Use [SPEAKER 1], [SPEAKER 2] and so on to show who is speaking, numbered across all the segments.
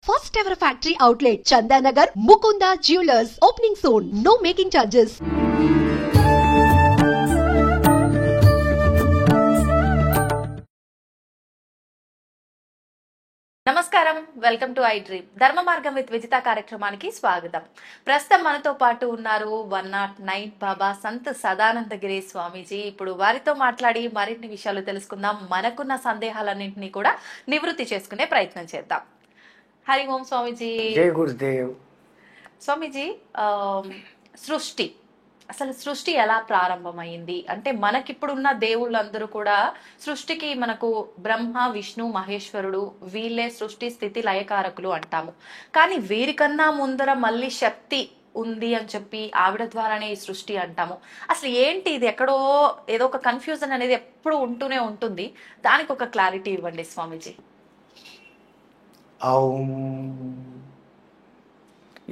[SPEAKER 1] First ever factory outlet, Chandanagar, Mukunda Jewelers, opening soon. No making charges.
[SPEAKER 2] నమస్కారం, welcome to I dream. ధర్మ మార్గం with Vijitha కార్యక్రమానికి స్వాగతం. ప్రస్తుతం మనతో పాటు ఉన్నారు 109 బాబా సంత్ సదానందగిరి స్వామీజీ. ఇప్పుడు వారితో మాట్లాడి మరిన్ని విషయాలు తెలుసుకుందాం. మనకున్న సందేహాలన్నింటినీ కూడా నివృత్తి చేసుకునే ప్రయత్నం చేద్దాం. హరి ఓం స్వామీజీ.
[SPEAKER 3] జై గురుదేవ్.
[SPEAKER 2] స్వామీజీ, అసలు సృష్టి ఎలా ప్రారంభమైంది అంటే మనకిప్పుడున్న దేవుళ్ళందరూ కూడా సృష్టికి మనకు బ్రహ్మ, విష్ణు, మహేశ్వరుడు వీళ్ళే సృష్టి స్థితి లయకారకులు అంటాము. కానీ వీరికన్నా ముందర మళ్ళీ శక్తి ఉంది అని చెప్పి ఆవిడ ద్వారానే ఈ సృష్టి అంటాము. అసలు ఏంటి ఇది? ఎక్కడో ఏదో ఒక కన్ఫ్యూజన్ అనేది ఎప్పుడు ఉంటూనే ఉంటుంది. దానికి ఒక క్లారిటీ ఇవ్వండి స్వామీజీ.
[SPEAKER 3] ఓం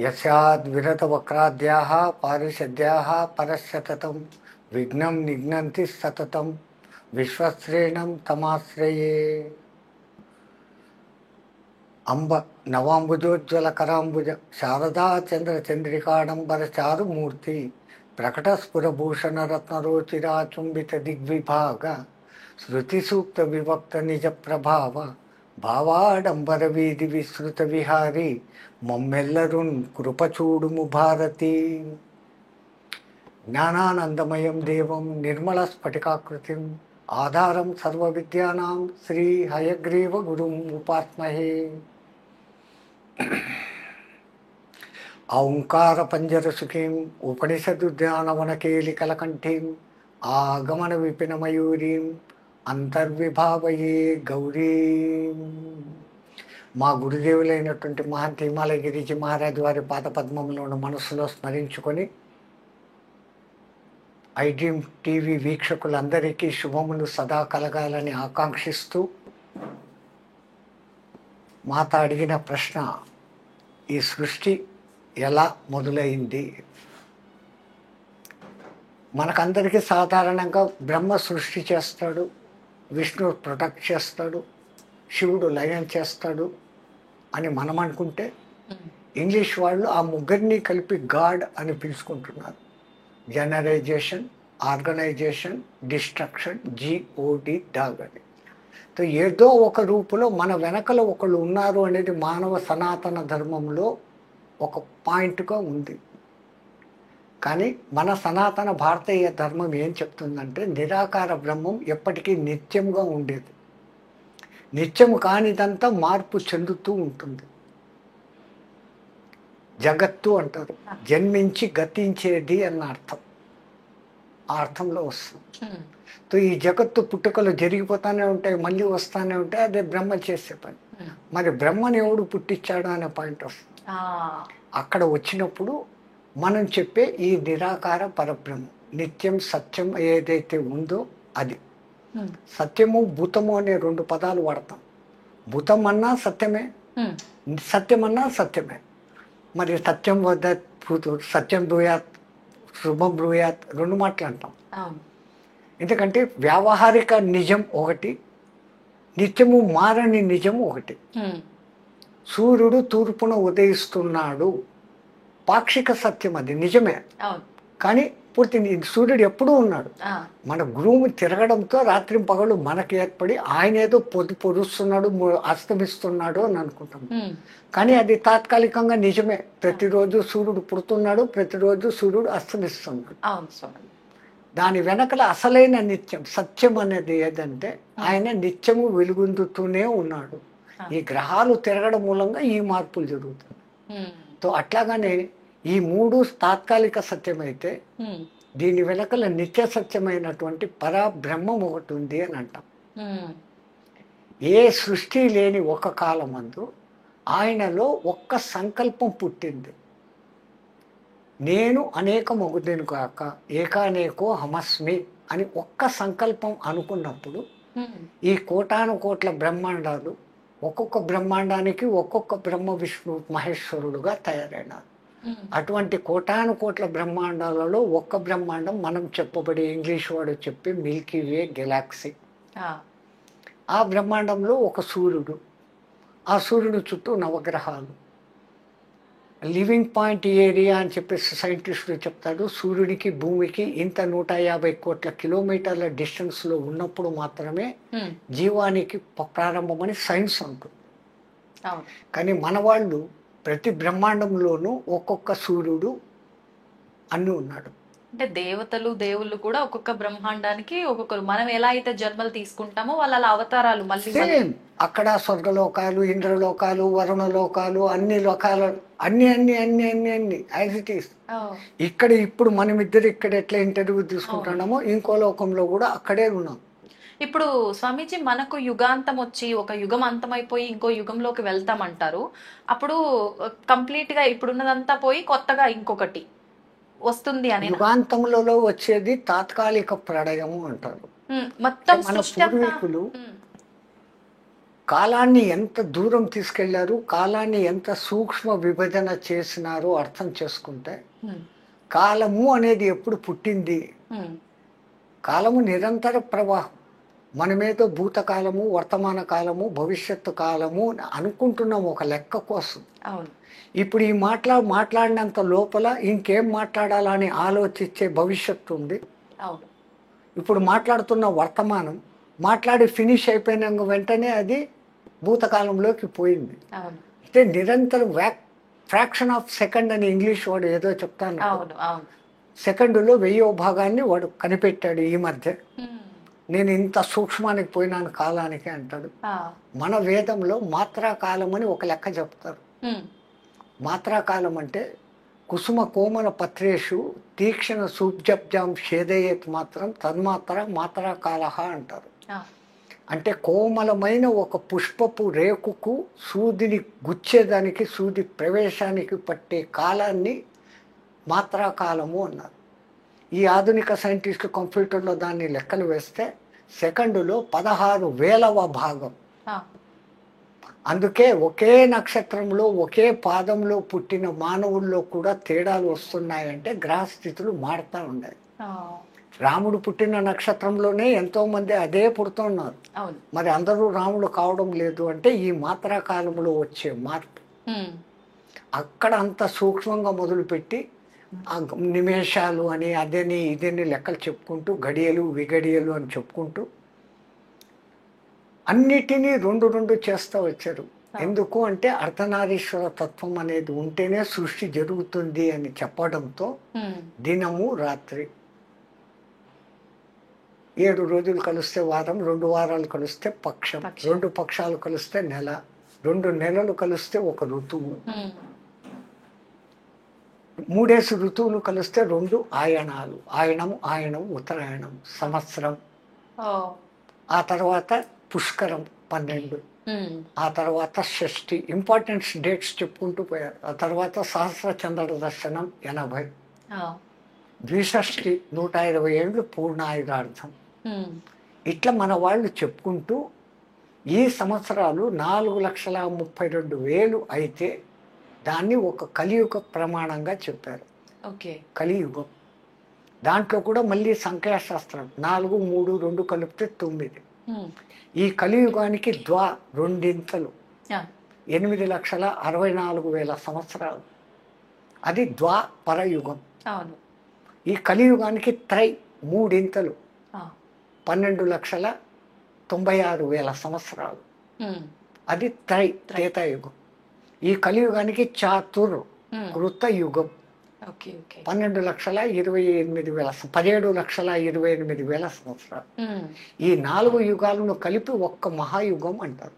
[SPEAKER 3] యస్యాద్ విరత వక్రాద్యాః పారిషద్యాః పరశతతం విఘ్నం నిఘ్నంతి సతతం విశ్వశ్రేణం తమాశ్రయే. అంబ నవాంబుజోజ్వల కరాంబుజ శారదా చంద్ర చంద్రికాడంబర చారుమూర్తి ప్రకట స్ఫురభూషణ రత్నరోచిరాచుంబిత దిగ్విభాగ శృతి సూక్త విభక్త నిజ ప్రభావ భావాడంబర వీధి విస్తృత విహారి మమ్మెల్లరున్ కృపచూడుము భారతి. జ్ఞానానందమయం దేవం నిర్మల స్ఫటికాకృతిం ఆధారం సర్వ విద్యానాం శ్రీ హయగ్రీవ గురుం ఉపాస్మహే. ఓంకార పంజరసుఖీం ఉపనిషదుద్యానవనకేలికలకంఠీం ఆగమన విపిన మయూరీం అంతర్విభావయే గౌరీ. మా గురుదేవులైనటువంటి మహంతి హిమాలయగిరిజీ మహారాజ్ వారి పాదపద్మంలోని మనస్సులో స్మరించుకొని ఐ డ్రీమ్ టీవీ వీక్షకులందరికీ శుభములు సదా కలగాలని ఆకాంక్షిస్తూ మాత అడిగిన ప్రశ్న, ఈ సృష్టి ఎలా మొదలైంది? మనకందరికీ సాధారణంగా బ్రహ్మ సృష్టి చేస్తాడు, విష్ణువు ప్రొటెక్ట్ చేస్తాడు, శివుడు లయం చేస్తాడు అని మనం అనుకుంటే ఇంగ్లీష్ వాళ్ళు ఆ ముగ్గురిని కలిపి గాడ్ అని పిలుచుకుంటున్నారు. జనరైజేషన్, ఆర్గనైజేషన్, డిస్ట్రక్షన్, జిఓడి డాగ్ అని. సో ఏదో ఒక రూపులో మన వెనకల ఒకళ్ళు ఉన్నారు అనేది మానవ సనాతన ధర్మంలో ఒక పాయింట్గా ఉంది. కానీ మన సనాతన భారతీయ ధర్మం ఏం చెప్తుందంటే నిరాకార బ్రహ్మం ఎప్పటికీ నిత్యంగా ఉండేది. నిత్యము కానిదంతా మార్పు చెందుతూ ఉంటుంది. జగత్తు అంటారు, జన్మించి గతించేది అన్న అర్థం, ఆ అర్థంలో వస్తుంది. సో ఈ జగత్తు పుట్టుకలు జరిగిపోతానే ఉంటాయి, మళ్ళీ వస్తానే ఉంటాయి. అదే బ్రహ్మ చేసే పని. మరి బ్రహ్మని ఎవడు పుట్టించాడు అనే పాయింట్ వస్తుంది. అక్కడ వచ్చినప్పుడు మనం చెప్పే ఈ నిరాకార పరబ్రహ్మ నిత్యం సత్యం ఏదైతే ఉందో అది. సత్యము భూతము అనే రెండు పదాలు వాడతాం. భూతం అన్నా సత్యమే, సత్యం అన్నా సత్యమే. మరి సత్యం వద్ద సత్యం బ్రూయాత్, శుభం బ్రూయాత్ రెండు మాట్లాడతాం. ఎందుకంటే వ్యావహారిక నిజం ఒకటి, నిత్యము మారని నిజం ఒకటి. సూర్యుడు తూర్పున ఉదయిస్తున్నాడు, పాక్షిక సత్యం, అది నిజమే. కానీ పూర్తి సూర్యుడు ఎప్పుడూ ఉన్నాడు. మన భూమి తిరగడంతో రాత్రి పగలు మనకి ఏర్పడి ఆయన ఏదో పొరుస్తున్నాడు, అస్తమిస్తున్నాడు అని అనుకుంటాం. కానీ అది తాత్కాలికంగా నిజమే. ప్రతిరోజు సూర్యుడు పుడుతున్నాడు, ప్రతిరోజు సూర్యుడు అస్తమిస్తున్నాడు. దాని వెనకల అసలైన నిత్యం సత్యం అనేది ఏదంటే ఆయన నిత్యము వెలుగొందుతూనే ఉన్నాడు. ఈ గ్రహాలు తిరగడం మూలంగా ఈ మార్పులు జరుగుతాయి. సో అట్లాగానే ఈ మూడు తాత్కాలిక సత్యమైతే దీని వెనకల నిత్య సత్యమైనటువంటి పరబ్రహ్మం ఒకటి ఉంది అని అంటాం. ఏ సృష్టి లేని ఒక కాలమందు ఆయనలో ఒక్క సంకల్పం పుట్టింది. నేను అనేకమగుదును కాక ఏకానేకో హమస్మి అని ఒక్క సంకల్పం అనుకున్నప్పుడు ఈ కోటాను కోట్ల బ్రహ్మాండాలు ఒక్కొక్క బ్రహ్మాండానికి ఒక్కొక్క బ్రహ్మ విష్ణు మహేశ్వరుడుగా తయారైనారు. అటువంటి కోటాను కోట్ల బ్రహ్మాండాలలో ఒక్క బ్రహ్మాండం మనం చెప్పబడే ఇంగ్లీష్ వాడు చెప్పి మిల్కీ వే గెలాక్సీ. ఆ బ్రహ్మాండంలో ఒక సూర్యుడు, ఆ సూర్యుడు చుట్టూ నవగ్రహాలు. లివింగ్ పాయింట్ ఏరియా అని చెప్పేసి సైంటిస్టులు చెప్తాడు. సూర్యుడికి భూమికి ఇంత 150 కోట్ల కిలోమీటర్ల డిస్టెన్స్లో ఉన్నప్పుడు మాత్రమే జీవానికి ప్రారంభమని సైన్స్ అంటుంది. కానీ మన వాళ్ళు ప్రతి బ్రహ్మాండంలోనూ ఒక్కొక్క సూర్యుడు అన్నీ ఉన్నాడు.
[SPEAKER 2] అంటే దేవతలు దేవుళ్ళు కూడా ఒక్కొక్క బ్రహ్మాండానికి ఒక్కొక్కరు, మనం ఎలా అయితే జన్మలు తీసుకుంటామో వాళ్ళ అవతారాలు మళ్ళీ
[SPEAKER 3] సేమ్. అక్కడ స్వర్గలోకాలు, ఇంద్రలోకాలు, వరుణలోకాలు, అన్ని లోకాలు, అన్ని అన్ని అన్ని అన్ని అన్ని యాజ్ ఇట్ ఈస్. ఇక్కడ ఇప్పుడు మనమిద్దరు ఇక్కడ ఎట్లా ఇంటర్వ్యూ తీసుకుంటున్నామో ఇంకో లోకంలో కూడా అక్కడే ఉన్నాం.
[SPEAKER 2] ఇప్పుడు స్వామీజీ మనకు యుగాంతం వచ్చి ఒక యుగం అంతమైపోయి ఇంకో యుగంలోకి వెళ్తామంటారు. అప్పుడు కంప్లీట్ గా ఇప్పుడున్నదంతా పోయి కొత్తగా ఇంకొకటి వస్తుంది అని.
[SPEAKER 3] యుగాంతంలో వచ్చేది తాత్కాలిక ప్రళయము అంటారు.
[SPEAKER 2] మొత్తం
[SPEAKER 3] మన పూర్వీకులు కాలాన్ని ఎంత దూరం తీసుకెళ్లారు, కాలాన్ని ఎంత సూక్ష్మ విభజన చేసినారో అర్థం చేసుకుంటే, కాలము అనేది ఎప్పుడు పుట్టింది? కాలము నిరంతర ప్రవాహం. మనమేదో భూతకాలము, వర్తమాన కాలము, భవిష్యత్తు కాలము అనుకుంటున్నాం ఒక లెక్క కోసం. ఇప్పుడు ఈ మాట్లాడినంత లోపల ఇంకేం మాట్లాడాలని ఆలోచించే భవిష్యత్తు ఉంది. ఇప్పుడు మాట్లాడుతున్న వర్తమానం మాట్లాడి ఫినిష్ అయిపోయిన వెంటనే అది భూతకాలంలోకి పోయింది. అంటే నిరంతరం ఫ్రాక్షన్ ఆఫ్ సెకండ్ అని ఇంగ్లీష్ వాడు ఏదో చెప్తాను, సెకండులో 1000వ భాగాన్ని వాడు కనిపెట్టాడు ఈ మధ్య. నేను ఇంత సూక్ష్మానికి పోయినాను కాలానికి అంటాడు. మన వేదంలో మాత్రాకాలం అని ఒక లెక్క చెప్తారు. మాత్రాకాలం అంటే కుసుమ కోమల పత్రేషు తీక్షణ సూబ్జబ్జాం షేదయేత్ మాత్రం తన్మాత్ర మాత్రాకాల అంటారు. అంటే కోమలమైన ఒక పుష్పపు రేకుకు సూదిని గుచ్చేదానికి, సూది ప్రవేశానికి పట్టే కాలాన్ని మాత్రాకాలము అన్నారు. ఈ ఆధునిక సైంటిస్టులు కంప్యూటర్లో దాన్ని లెక్కలు వేస్తే సెకండులో 16,000వ భాగం. అందుకే ఒకే నక్షత్రంలో ఒకే పాదంలో పుట్టిన మానవుల్లో కూడా తేడాలు వస్తున్నాయంటే గ్రహస్థితులు మారుతూ ఉన్నాయి. రాముడు పుట్టిన నక్షత్రంలోనే ఎంతో మంది అదే పుడుతున్నారు. మరి అందరూ రాముడు కావడం లేదు అంటే ఈ మాత్రా కాలంలో వచ్చే మార్పు. అక్కడ అంత సూక్ష్మంగా మొదలుపెట్టి ఆ నిమేషాలు అని అదని ఇదని లెక్కలు చెప్పుకుంటూ గడియలు విగడియలు అని చెప్పుకుంటూ అన్నిటినీ రెండు చేస్తూ వచ్చారు. ఎందుకు అంటే అర్ధనారీశ్వర తత్వం అనేది ఉంటేనే సృష్టి జరుగుతుంది అని చెప్పడంతో దినము రాత్రి 7 రోజులు కలిస్తే వారం, 2 వారాలు కలిస్తే పక్షం, 2 పక్షాలు కలిస్తే నెల, 2 నెలలు కలిస్తే ఒక ఋతువు, 3 ఋతువులు కలిస్తే 2 ఆయనాలు, ఆయనం ఉత్తరాయణం సంవత్సరం. ఆ తర్వాత పుష్కరం 12, ఆ తర్వాత షష్ఠి, ఇంపార్టెంట్ డేట్స్ చెప్పుకుంటూ పోయారు. ఆ తర్వాత సహస్ర చంద్ర దర్శనం 80, ద్విషష్ఠి 120 ఏళ్ళు పూర్ణాయుధార్థం. ఇట్లా మన వాళ్ళు చెప్పుకుంటూ ఈ సంవత్సరాలు 4,32,000 అయితే దాన్ని ఒక కలియుగ ప్రమాణంగా చెప్పారు. కలియుగం దాంట్లో కూడా మళ్ళీ సంఖ్యాశాస్త్రం 4, 3, 2 కలిపితే 9. ఈ కలియుగానికి రెండింతలు 8,64,000 సంవత్సరాలు. అది ద్వాపరయుగం. ఈ కలియుగానికి 3 12,96,000 సంవత్సరాలు. అది త్రేతాయుగం. ఈ కలియుగానికి కృత యుగం 12,28,000 17,28,000 సంవత్సరాలు. ఈ 4 యుగాలను కలిపి ఒక్క మహాయుగం అంటారు.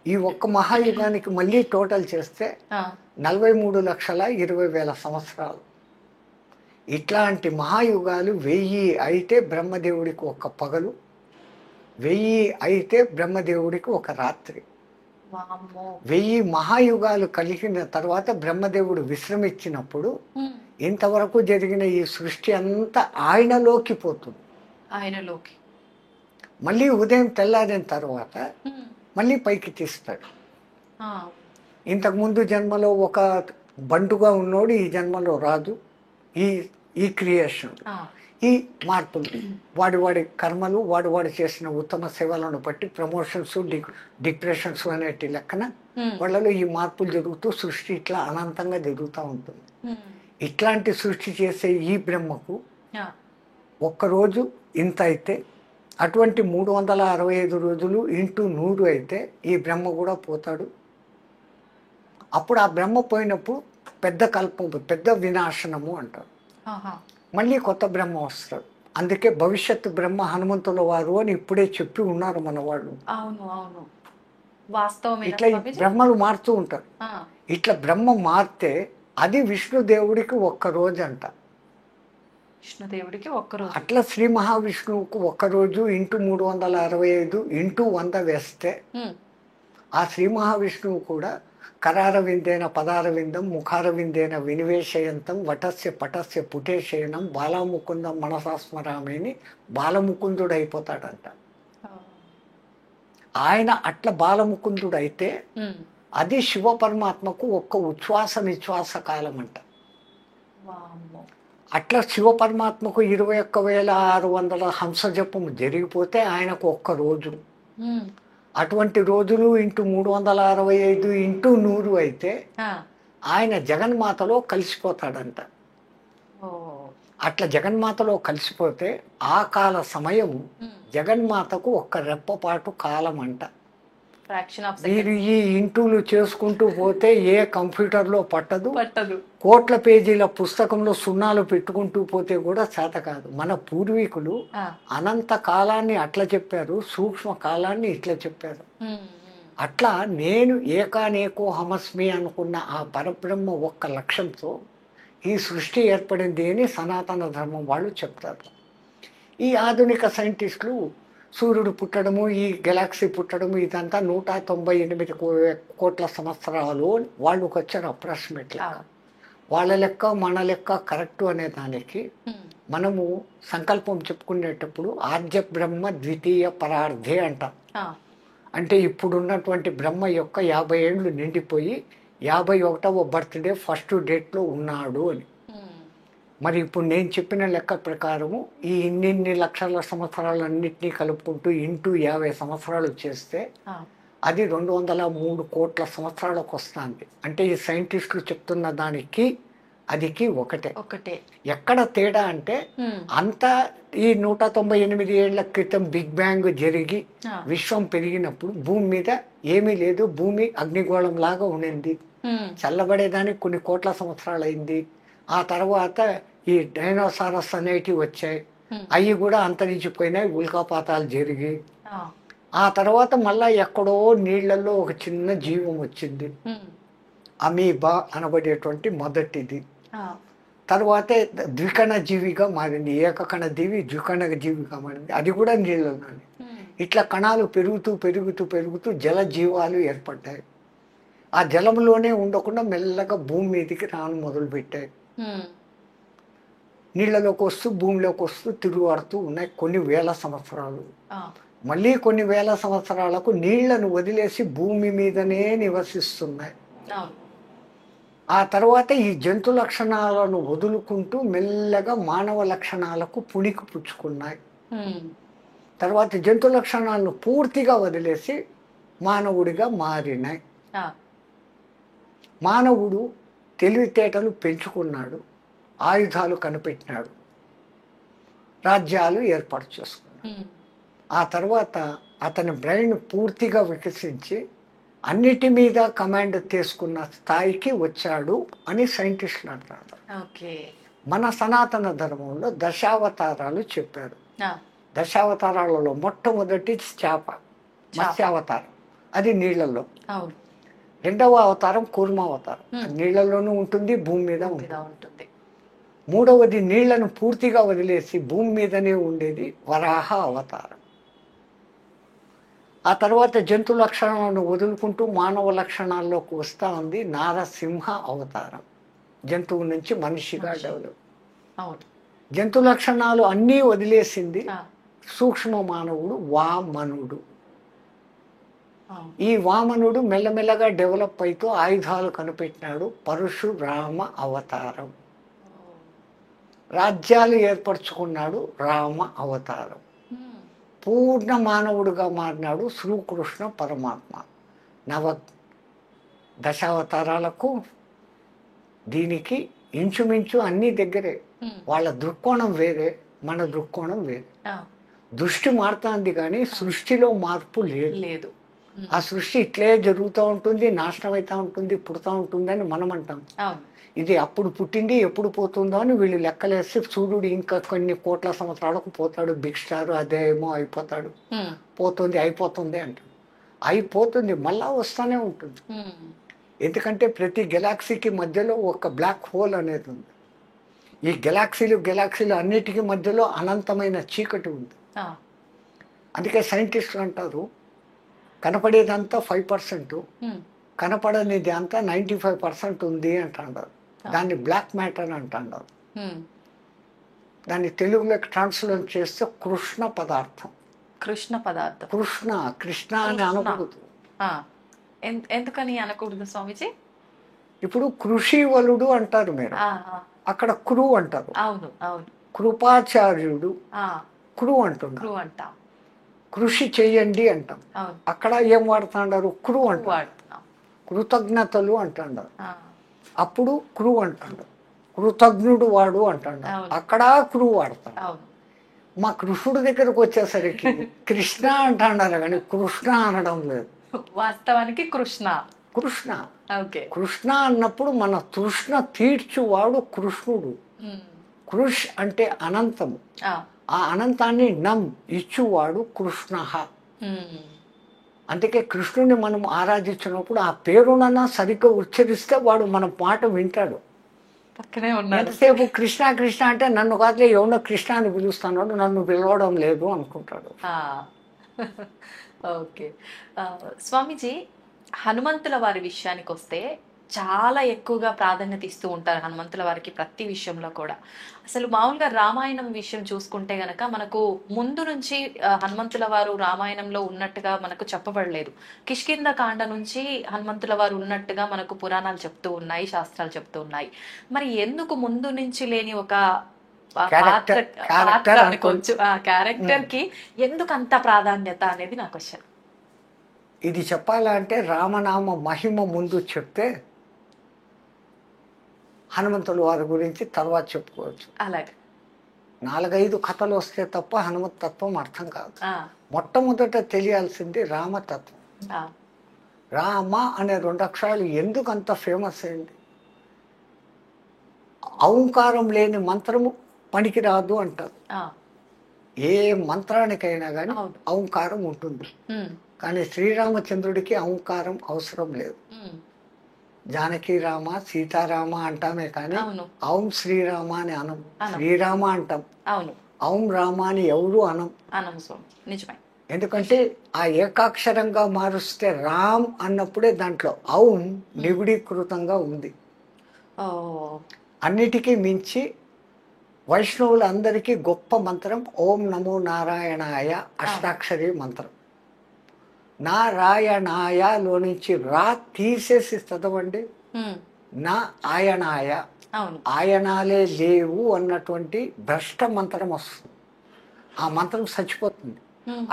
[SPEAKER 3] ఈ ఒక్క మహాయుగానికి మళ్ళీ టోటల్ చేస్తే 43,20,000 సంవత్సరాలు. ఇట్లాంటి మహాయుగాలు 1000 అయితే బ్రహ్మదేవుడికి ఒక పగలు, 1000 అయితే బ్రహ్మదేవుడికి ఒక రాత్రి. 1000 మహాయుగాలు కలిగిన తర్వాత బ్రహ్మదేవుడు విశ్రమించినప్పుడు ఇంతవరకు జరిగిన ఈ సృష్టి అంతా ఆయనలోకి పోతుంది. మళ్ళీ ఉదయం తెల్లారిన తర్వాత మళ్ళీ పైకి తీస్తాడు. ఇంతకుముందు జన్మలో ఒక బంటుగా ఉన్నోడు ఈ జన్మలో రాదు. ఈ క్రియేషన్ ఈ మార్పులు వాడి కర్మలు వాడు చేసిన ఉత్తమ సేవలను బట్టి ప్రమోషన్స్ డిప్రెషన్స్ అనేటి లెక్కన వాళ్ళలో ఈ మార్పులు జరుగుతూ సృష్టి ఇట్లా అనంతంగా జరుగుతూ ఉంటుంది. ఇట్లాంటి సృష్టి చేసే ఈ బ్రహ్మకు ఒక్కరోజు ఇంత అయితే అటువంటి 365 రోజులు ఇంటూ 100 అయితే ఈ బ్రహ్మ కూడా పోతాడు. అప్పుడు ఆ బ్రహ్మ పోయినప్పుడు పెద్ద కల్పం, పెద్ద వినాశనము అంటారు. మళ్ళీ కొత్త బ్రహ్మ వస్తాడు. అందుకే భవిష్యత్తు బ్రహ్మ హనుమంతుల వారు అని ఇప్పుడే చెప్పి ఉన్నారు మన వాళ్ళు. ఇట్లా బ్రహ్మలు మారుతూ ఉంటారు. ఇట్లా బ్రహ్మ మారితే అది విష్ణుదేవుడికి ఒక్కరోజు అంట.
[SPEAKER 2] విష్ణుదేవుడికి ఒక్కరోజు.
[SPEAKER 3] అట్లా శ్రీ మహావిష్ణువుకు ఒక్కరోజు ఇంటూ 365 ఇంటూ 100 వేస్తే ఆ శ్రీ మహావిష్ణువు కూడా కరారవిందేన పదారవిందం ముఖారవిందేన వినివేశయంతం వటస్య పటస్య పుటేశయనం బాలముకుందం మనసాస్మరామేని బాలముకుందుడు అయిపోతాడంట. ఆయన అట్లా బాలముకుందుడు అయితే అది శివ పరమాత్మకు ఒక్క ఉచ్ఛ్వాస నిశ్వాస కాలం అంట. అట్లా శివ పరమాత్మకు 21,600 హంస జపము జరిగిపోతే ఆయనకు ఒక్క రోజు. అటువంటి రోజులు ఇంటూ 365 ఇంటూ 100 అయితే ఆయన జగన్మాతలో కలిసిపోతాడంట. అట్లా జగన్మాతలో కలిసిపోతే ఆ కాల సమయం జగన్మాతకు ఒక్క రెప్పపాటు కాలం అంట. మీరు ఈ ఇంటూలు చేసుకుంటూ పోతే ఏ కంప్యూటర్లో పట్టదు, కోట్ల పేజీల పుస్తకంలో సున్నాలు పెట్టుకుంటూ పోతే కూడా చేత కాదు. మన పూర్వీకులు అనంత కాలాన్ని అట్లా చెప్పారు, సూక్ష్మ కాలాన్ని ఇట్లా చెప్పారు. అట్లా నేను ఏకానేకో హమస్మి అనుకున్న ఆ పరబ్రహ్మ ఒక్క లక్ష్యంతో ఈ సృష్టి ఏర్పడింది అని సనాతన ధర్మం వాళ్ళు చెప్తారు. ఈ ఆధునిక సైంటిస్టులు సూర్యుడు పుట్టడము, ఈ గెలాక్సీ పుట్టడము ఇదంతా 198 కోట్ల సంవత్సరాలు వాళ్ళకి వచ్చారు అప్రాక్సిమేట్లీ. వాళ్ళ లెక్క మన లెక్క కరెక్టు అనే దానికి మనము సంకల్పం చెప్పుకునేటప్పుడు ఆద్య బ్రహ్మ ద్వితీయ పరార్థే అంటాం. అంటే ఇప్పుడున్నటువంటి బ్రహ్మ యొక్క 50 ఏళ్ళు నిండిపోయి 51వ బర్త్డే ఫస్ట్ డేట్లో ఉన్నాడు అని. మరి ఇప్పుడు నేను చెప్పిన లెక్క ప్రకారము ఈ ఇన్ని లక్షల సంవత్సరాలన్నింటినీ కలుపుకుంటూ ఇంటూ 50 సంవత్సరాలు చేస్తే అది 203 కోట్ల సంవత్సరాలకు వస్తుంది. అంటే ఈ సైంటిస్టులు చెప్తున్న దానికి అదికి ఒకటే. ఎక్కడ తేడా అంటే అంతా ఈ 198 ఏళ్ల క్రితం బిగ్ బ్యాంగ్ జరిగి విశ్వం పెరిగినప్పుడు భూమి మీద ఏమీ లేదు, భూమి అగ్నిగోళం లాగా ఉండింది. చల్లబడేదానికి కొన్ని కోట్ల సంవత్సరాలు అయింది. ఆ తర్వాత ఈ డైనోసారస్ అనేటివి వచ్చాయి, అవి కూడా అంతరించిపోయినాయి, ఉల్కాపాతాలు జరిగి. ఆ తర్వాత మళ్ళా ఎక్కడో నీళ్లలో ఒక చిన్న జీవం వచ్చింది, అమీబా అనబడేటువంటి మొదటిది. తర్వాతే ద్వికణ జీవిగా మారింది, ఏకకణ జీవి ద్వికణ జీవిగా మారింది, అది కూడా నీళ్ళలోనే. ఇట్లా కణాలు పెరుగుతూ జల జీవాలు ఏర్పడ్డాయి. ఆ జలంలోనే ఉండకుండా మెల్లగా భూమి మీదకి రాను మొదలుపెట్టాయి. నీళ్ళలోకి వస్తూ భూమిలోకి వస్తూ తిరుగుతూ ఉన్నాయి కొన్ని వేల సంవత్సరాలు. మళ్ళీ కొన్ని వేల సంవత్సరాలకు నీళ్లను వదిలేసి భూమి మీదనే నివసిస్తున్నాయి. ఆ తర్వాత ఈ జంతు లక్షణాలను వదులుకుంటూ మెల్లగా మానవ లక్షణాలకు పుణికి పుచ్చుకున్నాయి. తర్వాత జంతు లక్షణాలను పూర్తిగా వదిలేసి మానవుడిగా మారినాయి. మానవుడు తెలివితేటలు పెంచుకున్నాడు, ఆయుధాలు కనిపెట్టినాడు, రాజ్యాలు ఏర్పాటు చేసుకున్నాడు. ఆ తర్వాత అతని బ్రెయిన్ పూర్తిగా వికసించి అన్నిటి మీద కమాండ్ తీసుకున్న స్థాయికి వచ్చాడు అని సైంటిస్టులు అంటారు. మన సనాతన ధర్మంలో దశావతారాలు చెప్పారు. దశావతారాలలో మొట్టమొదటి చేప, మత్స్యావతారం, అది నీళ్లలో. రెండవ అవతారం కూర్మావతారం, నీళ్లలోనూ ఉంటుంది, భూమి మీద ఉంటుంది. మూడవది నీళ్లను పూర్తిగా వదిలేసి భూమి మీదనే ఉండేది, వరాహ అవతారం. ఆ తర్వాత జంతు లక్షణాలను వదులుకుంటూ మానవ లక్షణాల్లోకి వస్తూ ఉంది నారసింహ అవతారం, జంతువు నుంచి మనిషిగా డెవలప్. జంతు లక్షణాలు అన్నీ వదిలేసింది సూక్ష్మ మానవుడు వామనుడు. ఈ వామనుడు మెల్లమెల్లగా డెవలప్ అవుతూ ఆయుధాలు కనిపెట్టినాడు, పరశురామ అవతారం. రాజ్యాలు ఏర్పరచుకున్నాడు రామ అవతారం. పూర్ణ మానవుడిగా మారినాడు శ్రీకృష్ణ పరమాత్మ. నవ దశావతారాలకు దీనికి ఇంచుమించు అన్ని దగ్గరే. వాళ్ళ దృక్కోణం వేరే, మన దృక్కోణం వేరే. దృష్టి మారుతుంది కానీ సృష్టిలో మార్పు లేదు. ఆ సృష్టి ఇట్లే జరుగుతూ ఉంటుంది, నాశనం అవుతూ ఉంటుంది, పుడుతూ ఉంటుందని మనం అంటాం. ఇది అప్పుడు పుట్టింది ఎప్పుడు పోతుందో అని వీళ్ళు లెక్కలేసి సూర్యుడు ఇంకా కొన్ని కోట్ల సంవత్సరాలకు పోతాడు, బిగ్ స్టార్ అదేమో అయిపోతాడు, పోతుంది అయిపోతుంది అంటాడు. అయిపోతుంది, మళ్ళా వస్తూనే ఉంటుంది. ఎందుకంటే ప్రతి గెలాక్సీకి మధ్యలో ఒక బ్లాక్ హోల్ అనేది ఉంది. ఈ గెలాక్సీలు అన్నిటికీ మధ్యలో అనంతమైన చీకటి ఉంది. అందుకే సైంటిస్టులు అంటారు కనపడేదంతా 5%, కనపడనిది అంతా 95% ఉంది అంటారు. దాన్ని బ్లాక్ మ్యాటర్ అంటారు. దాన్ని తెలుగులోకి ట్రాన్స్లేట్ చేస్తే కృష్ణ పదార్థం. కృష్ణ అని అనకూడదు.
[SPEAKER 2] ఎందుకని అనకూడదు స్వామిజీ?
[SPEAKER 3] ఇప్పుడు కృషివలుడు అంటారు మీరు, అక్కడ క్రూ అంటారు.
[SPEAKER 2] అవును అవును.
[SPEAKER 3] కృపాచార్యుడు క్రూ అంటాం. కృషి చెయ్యండి అంటాం. అక్కడ ఏం వాడుతున్నారు? క్రూ అంటారు. కృతజ్ఞతలు అంటాడు. అప్పుడు క్రూ అంటాడు. కృతజ్ఞుడు వాడు అంటాడు. అక్కడ క్రూ వాడతాడు. మా కృష్ణుడి దగ్గరకు వచ్చేసరికి కృష్ణ అంటాడారు కానీ కృష్ణ అనడం లేదు.
[SPEAKER 2] వాస్తవానికి కృష్ణ
[SPEAKER 3] కృష్ణ అన్నప్పుడు మన తృష్ణ తీర్చువాడు కృష్ణుడు. కృష్ అంటే అనంతము. ఆ అనంతాన్ని ఇచ్చువాడు కృష్ణ. అందుకే కృష్ణుని మనం ఆరాధించినప్పుడు ఆ పేరునన్నా సరిగ్గా ఉచ్చరిస్తే వాడు మన మాట వింటాడు. ఎంతసేపు కృష్ణ కృష్ణ అంటే నన్ను కాదులే ఎవడో కృష్ణ అని పిలుస్తున్నాడు, నన్ను పిలవడం లేదు అనుకుంటాడు.
[SPEAKER 2] ఓకే స్వామీజీ, హనుమంతుల వారి విషయానికి వస్తే చాలా ఎక్కువగా ప్రాధాన్యత ఇస్తూ ఉంటారు హనుమంతుల వారికి ప్రతి విషయంలో కూడా. అసలు మామూలుగా రామాయణం విషయం చూసుకుంటే గనక మనకు ముందు నుంచి హనుమంతుల వారు రామాయణంలో ఉన్నట్టుగా మనకు చెప్పబడలేదు. కిష్కింద కాండ నుంచి హనుమంతుల వారు ఉన్నట్టుగా మనకు పురాణాలు చెప్తూ ఉన్నాయి, శాస్త్రాలు చెప్తూ ఉన్నాయి. మరి ఎందుకు ముందు నుంచి లేని ఒక పాత్ర అనుకోవచ్చు, ఆ క్యారెక్టర్ కి ఎందుకు అంత ప్రాధాన్యత అనేది నా క్వశ్చన్.
[SPEAKER 3] ఇది చెప్పాలంటే రామనామ మహిమ ముందు చెప్తే హనుమంతుల వారి గురించి తర్వాత చెప్పుకోవచ్చు.
[SPEAKER 2] అలాగే
[SPEAKER 3] 4-5 కథలు వస్తే తప్ప హనుమత్ తత్వం అర్థం కాదు. మొట్టమొదట తెలియాల్సింది రామతత్వం. రామ అనే 2 అక్షరాలు ఎందుకు అంత ఫేమస్ అయింది? ఔంకారం లేని మంత్రము పనికిరాదు అంటారు. ఏ మంత్రానికైనా కానీ ఔంకారం ఉంటుంది. కానీ శ్రీరామచంద్రుడికి ఔంకారం అవసరం లేదు. జానకి రామ సీతారామ అంటామే కానీ ఔం శ్రీరామ అని అనం. శ్రీరామ అంటాం, ఔం రామ అని ఎవరు అనం. ఎందుకంటే ఆ ఏకాక్షరంగా మారుస్తే రామ్ అన్నప్పుడే దాంట్లో ఔం నిగుడీకృతంగా ఉంది. అన్నిటికీ మించి వైష్ణవులందరికీ గొప్ప మంత్రం ఓం నమో నారాయణాయ అష్టాక్షరి మంత్రం. నారాయణాయలో నుంచి రా తీసేసి చదవండి, నా ఆయనాయ, ఆయనాలే లేవు అన్నటువంటి భ్రష్ట మంత్రం వస్తుంది. ఆ మంత్రం చచ్చిపోతుంది.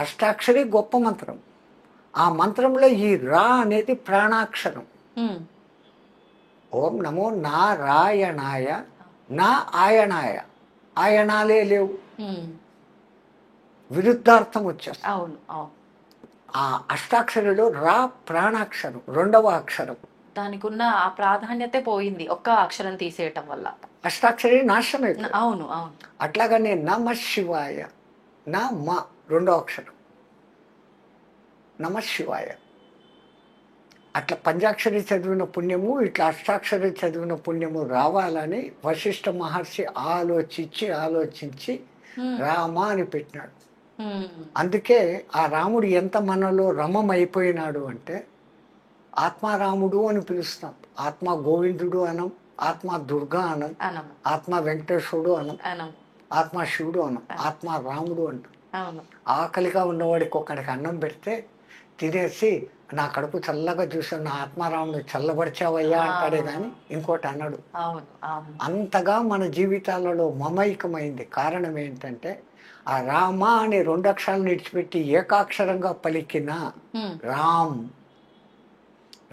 [SPEAKER 3] అష్టాక్షరి గొప్ప మంత్రం. ఆ మంత్రంలో ఈ రా అనేది ప్రాణాక్షరం. ఓం నమో నారాయణాయ, నా ఆయనాయ, ఆయనాలే లేవు, విరుద్ధార్థం వచ్చేస్తుంది. ఆ అష్టాక్షరిలో రా ప్రాణాక్షరం, 2వ అక్షరం.
[SPEAKER 2] దానికి ఉన్న ఆ ప్రాధాన్యత పోయింది ఒక్క అక్షరం తీసేయటం వల్ల.
[SPEAKER 3] అష్టాక్షరి నాశనమే.
[SPEAKER 2] అవును అవును.
[SPEAKER 3] అట్లాగనే నమ శివాయ, నా మా 2వ అక్షరం నమ శివాయ. అట్లా పంచాక్షరి చదివిన పుణ్యము, ఇట్లా అష్టాక్షరి చదివిన పుణ్యము రావాలని వశిష్ఠ మహర్షి ఆలోచించి రామ అని పెట్టినాడు. అందుకే ఆ రాముడు ఎంత మనలో రమమైపోయినాడు అంటే ఆత్మారాముడు అని పిలుస్తాం. ఆత్మ గోవిందుడు అనం, ఆత్మ దుర్గా అనం, ఆత్మ వెంకటేశ్వరుడు అనం, ఆత్మ శివుడు అనం, ఆత్మ రాముడు అంటాం. ఆకలిగా ఉన్నవాడికి ఒకడికి అన్నం పెడితే తినేసి నా కడుపు చల్లగా చూసావు, నా ఆత్మారాముని చల్లబరిచావయ్యా అంటాడే కానీ ఇంకోటి అన్నాడు.
[SPEAKER 2] అవును అవును
[SPEAKER 3] అంతగా మన జీవితాలలో మమైకమైంది. కారణం ఏంటంటే ఆ రామ అనే 2 అక్షరాలను విడిచిపెట్టి ఏకాక్షరంగా పలికిన రామ్,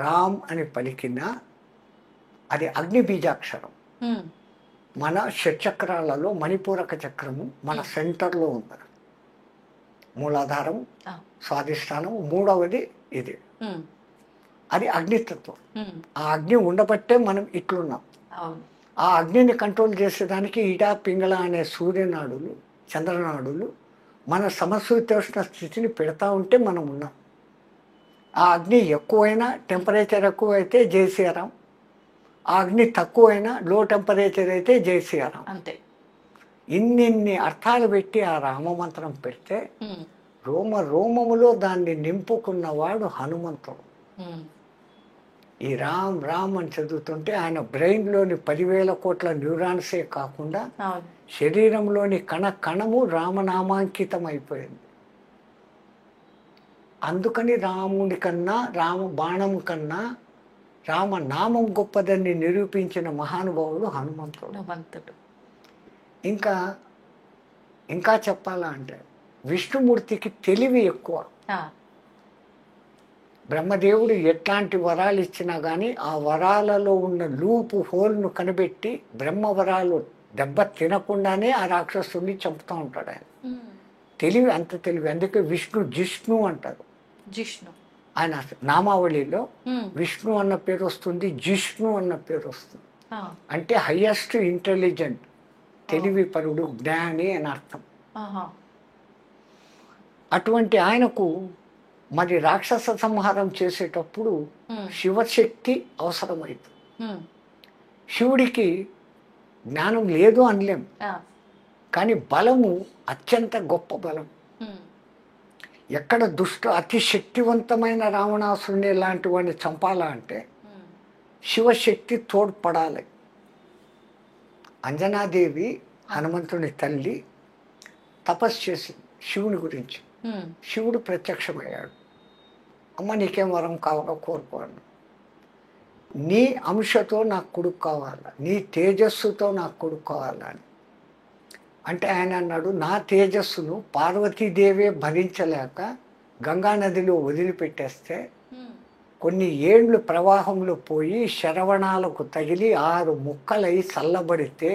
[SPEAKER 3] రామ్ అని పలికిన అది అగ్ని బీజాక్షరం. మన షట్చక్రాలలో మణిపూరక చక్రము మన సెంటర్లో ఉంది. మూలాధారం, స్వాధిష్టానం, మూడవది ఇది. అది అగ్నితత్వం. ఆ అగ్ని ఉండబట్టే మనం ఇట్లున్నాం. ఆ అగ్నిని కంట్రోల్ చేసేదానికి ఇడా పింగళ అనే సూర్యనాడులు, చంద్రనాడులు మన సమశీతోష్ణ స్థితిని పెడతా ఉంటే మనం ఉన్నాం. ఆ అగ్ని ఎక్కువైనా, టెంపరేచర్ ఎక్కువైతే జై శ్రీరామ్, ఆ అగ్ని తక్కువైనా లో టెంపరేచర్ అయితే జై శ్రీరామ్.
[SPEAKER 2] అంతే.
[SPEAKER 3] ఇన్నిన్ని అర్థాలు పెట్టి ఆ రామమంత్రం పెడితే రోమ రోమములో దాన్ని నింపుకున్నవాడు హనుమంతుడు. ఈ రామ్ రామ్ అని చదువుతుంటే ఆయన బ్రెయిన్లోని 10,000 కోట్ల న్యూరాన్సే కాకుండా శరీరంలోని కణ కణము రామనామాంకితం అయిపోయింది. అందుకని రాముడి కన్నా, రామ బాణం కన్నా రామనామం గొప్పదని నిరూపించిన మహానుభావుడు హనుమంతుడు. ఇంకా ఇంకా చెప్పాలా అంటే విష్ణుమూర్తికి తెలివి ఎక్కువ. బ్రహ్మదేవుడు ఎట్లాంటి వరాలు ఇచ్చినా కానీ ఆ వరాలలో ఉన్న లూపు హోల్ను కనిపెట్టి బ్రహ్మవరాలు దెబ్బ తినకుండానే ఆ రాక్షసుని చంపుతూ ఉంటాడు ఆయన. తెలివి అంత తెలివి. అందుకే జిష్ణు అంటారు.
[SPEAKER 2] జిష్ణు
[SPEAKER 3] ఆయన నామావళిలో విష్ణు అన్న పేరు వస్తుంది, జిష్ణు అన్న పేరు వస్తుంది. అంటే హయ్యెస్ట్ ఇంటెలిజెంట్, తెలివి పరుడు, జ్ఞాని అని అర్థం. అటువంటి ఆయనకు మరి రాక్షస సంహారం చేసేటప్పుడు శివశక్తి అవసరమైంది. శివుడికి జ్ఞానం లేదు అనలేం, కానీ బలము అత్యంత గొప్ప బలం. ఎక్కడ అతి శక్తివంతమైన రావణాసురుని లాంటి వాడిని చంపాలా అంటే శివశక్తి తోడ్పడాలి. అంజనాదేవి హనుమంతుని తల్లి తపస్సు చేసింది శివుని గురించి. శివుడు ప్రత్యక్షమయ్యాడు. అమ్మ నీకేం వరం కావాలో కోరుకోను, నీ అంశతో నాకు కొడుకు కావాలా, నీ తేజస్సుతో నాకు కొడుకు కావాలా అని. అంటే ఆయన అన్నాడు, నా తేజస్సును పార్వతీదేవే భరించలేక గంగానదిలో వదిలిపెట్టేస్తే కొన్ని ఏళ్ళు ప్రవాహంలో పోయి శరవణాలకు తగిలి 6 ముక్కలై చల్లబడితే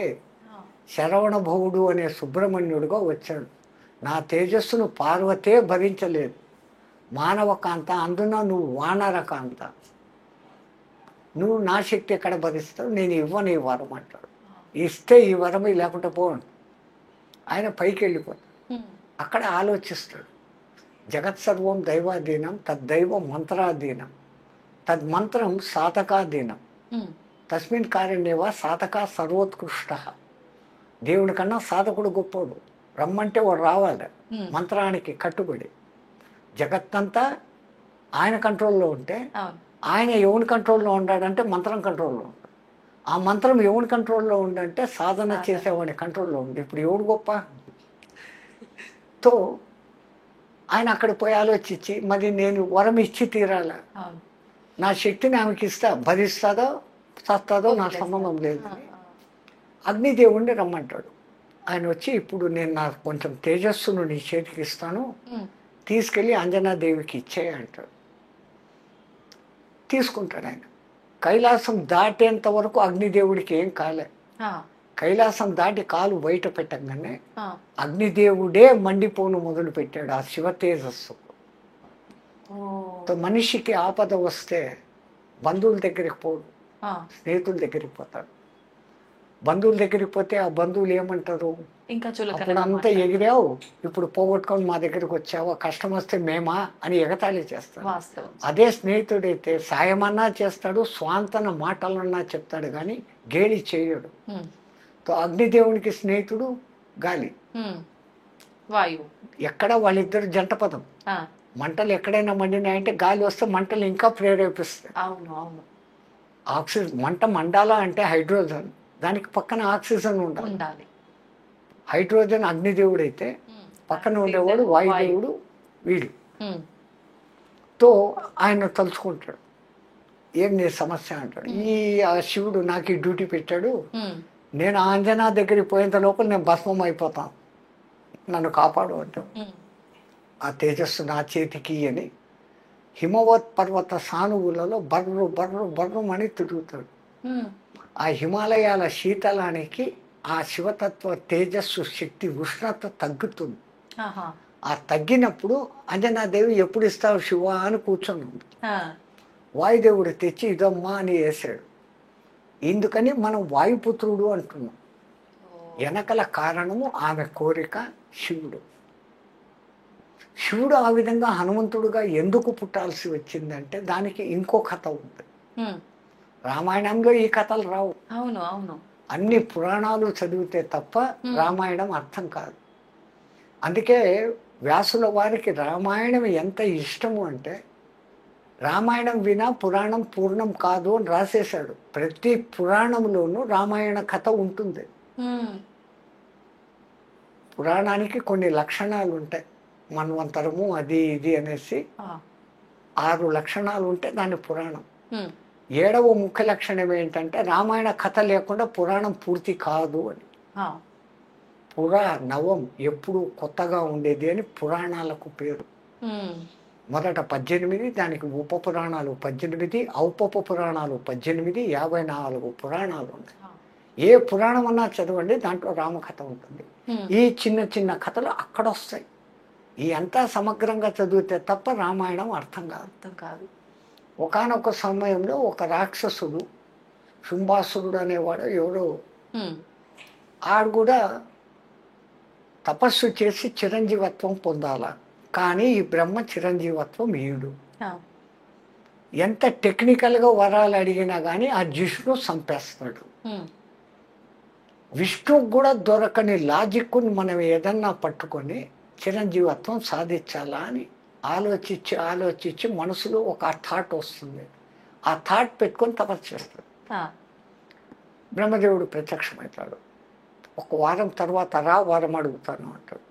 [SPEAKER 3] శరవణ భవుడు అనే సుబ్రహ్మణ్యుడుగా వచ్చాడు. నా తేజస్సును పార్వతే భరించలేదు, మానవకాంత, అందున నువ్వు వానరకాంత, నువ్వు నా శక్తి ఎక్కడ భరిస్తావు, నేను ఇవ్వను ఈ వరం అంటాడు. ఇస్తే ఈ వరం, లేకుంటే పోను. ఆయన పైకి వెళ్ళిపోతాడు. అక్కడ ఆలోచిస్తాడు, జగత్ సర్వం దైవాధీనం, తద్దైవం మంత్రాధీనం, తద్మంత్రం సాధకాధీనం, తస్మిన్ కారణేవా సాధక సర్వోత్కృష్ట. దేవుడి కన్నా సాధకుడు గొప్పోడు. రమ్మంటే వాడు రావాలి, మంత్రానికి కట్టుబడి. జగత్తంతా ఆయన కంట్రోల్లో ఉంటే ఆయన ఎవరి కంట్రోల్లో ఉన్నాడంటే మంత్రం కంట్రోల్లో ఉంటాడు. ఆ మంత్రం ఎవరి కంట్రోల్లో ఉండంటే సాధన చేసేవాడి కంట్రోల్లో ఉంది. ఇప్పుడు ఎవడు గొప్ప తో ఆయన అక్కడ పోయి ఆలోచించి, మరి నేను వరం ఇచ్చి తీరాల, నా శక్తిని ఆమెకి ఇస్తా, భరిస్తుందో చస్తుందో నాకు సంబంధం లేదు. అగ్నిదేవుణ్ణి రమ్మంటాడు. ఆయన వచ్చి, ఇప్పుడు నేను నాకు కొంచెం తేజస్సును నీ చేతికి ఇస్తాను, తీసుకెళ్ళి అంజనాదేవికి ఇచ్చేయి అంటాడు. తీసుకుంటాడు ఆయన. కైలాసం దాటేంత వరకు అగ్నిదేవుడికి ఏం కాలే. కైలాసం దాటి కాలు బయట పెట్టగానే అగ్నిదేవుడే మండిపోను మొదలు పెట్టాడు ఆ శివ తేజస్సు. మనిషికి ఆపద వస్తే బంధువుల దగ్గరికి పోడు, స్నేహితుల దగ్గరికి పోతాడు. బంధువుల దగ్గరికి పోతే ఆ బంధువులు ఏమంటారు, అప్పుడు అంతా ఎగిరావు, ఇప్పుడు పోగొట్టుకొని మా దగ్గరికి వచ్చావా, కష్టం వస్తే మేమా అని ఎగతాళి చేస్తాడు. అదే స్నేహితుడైతే సాయమన్నా చేస్తాడు, స్వాంతన మాటలన్నా చెప్తాడు, కానీ గేలి చేయడు. అగ్నిదేవునికి స్నేహితుడు గాలి,
[SPEAKER 2] వాయువు.
[SPEAKER 3] ఎక్కడ వాళ్ళిద్దరు జంట పదం. మంటలు ఎక్కడైనా మండినాయంటే గాలి వస్తే మంటలు ఇంకా ప్రేరేపిస్తాయి. ఆక్సిజన్, మంట మండాలా అంటే హైడ్రోజన్, దానికి పక్కన ఆక్సిజన్ ఉండాలి. హైడ్రోజన్ అగ్నిదేవుడు అయితే పక్కన ఉండేవాడు వాయుదేవుడు వీడు. తో ఆయన తలుచుకుంటాడు. ఏం నీ సమస్య అంటాడు. ఆ శివుడు నాకు ఈ డ్యూటీ పెట్టాడు, నేను ఆంజనా దగ్గరికి పోయేంత లోపల నేను భస్మం అయిపోతాను, నన్ను కాపాడు అంటాడు. ఆ తేజస్సు నా చేతికి అని హిమవత్ పర్వత సానువులలో బర్రు బర్రు బర్రు అని తిరుగుతాడు. ఆ హిమాలయాల శీతలానికి ఆ శివతత్వ తేజస్సు శక్తి ఉష్ణత తగ్గుతుంది. ఆ తగ్గినప్పుడు అంజనాదేవి ఎప్పుడు ఇస్తావు శివ అని కూర్చొని ఉంది. వాయుదేవుడు తెచ్చి ఇదమ్మా అని వేసాడు. ఎందుకని మనం వాయుపుత్రుడు అంటున్నాం. వెనకల కారణము ఆమె కోరిక శివుడు. శివుడు ఆ విధంగా హనుమంతుడుగా ఎందుకు పుట్టాల్సి వచ్చిందంటే దానికి ఇంకో కథ ఉంది. రామాయణంలో ఈ కథలు రావు.
[SPEAKER 2] అవును అవును,
[SPEAKER 3] అన్ని పురాణాలు చదివితే తప్ప రామాయణం అర్థం కాదు. అందుకే వ్యాసుల వారికి రామాయణం ఎంత ఇష్టము అంటే రామాయణం వినా పురాణం పూర్ణం కాదు అని రాసేశాడు. ప్రతి పురాణంలోనూ రామాయణ కథ ఉంటుంది. పురాణానికి కొన్ని లక్షణాలు ఉంటాయి. మన్వంతరము అది ఇది అనేసి 6 లక్షణాలు ఉంటే దాని పురాణం. 7వ ముఖ్య లక్షణం ఏంటంటే రామాయణ కథ లేకుండా పురాణం పూర్తి కాదు అని. పురాణవం ఎప్పుడు కొత్తగా ఉండేది అని పురాణాలకు పేరు. మొదట 18, దానికి ఉప పురాణాలు 18, ఔపప పురాణాలు 18, 54 పురాణాలు ఉన్నాయి. ఏ పురాణం అన్నా చదవండి, దాంట్లో రామకథ ఉంటుంది. ఈ చిన్న చిన్న కథలు అక్కడ వస్తాయి. ఈ అంతా సమగ్రంగా చదివితే తప్ప రామాయణం అర్థం కాదు. ఒకానొక సమయంలో ఒక రాక్షసుడు శుంభాసురుడు అనేవాడు ఎవరో ఆడు కూడా తపస్సు చేసి చిరంజీవత్వం పొందాల. కానీ ఈ బ్రహ్మ చిరంజీవత్వం ఈయుడు. ఎంత టెక్నికల్గా వరాలు అడిగినా కానీ ఆ జిష్ణు చంపేస్తాడు. విష్ణుకు కూడా దొరకని లాజిక్ని మనం ఏదన్నా పట్టుకొని చిరంజీవత్వం సాధించాలా అని ఆలోచించి మనసులో ఒక థాట్ వస్తుంది. ఆ థాట్ పెట్టుకొని తపస్సు చేస్తాడు. బ్రహ్మదేవుడు ప్రత్యక్షమవుతాడు. ఒక వారం తర్వాత వారం అడుగుతాను అంటాడు.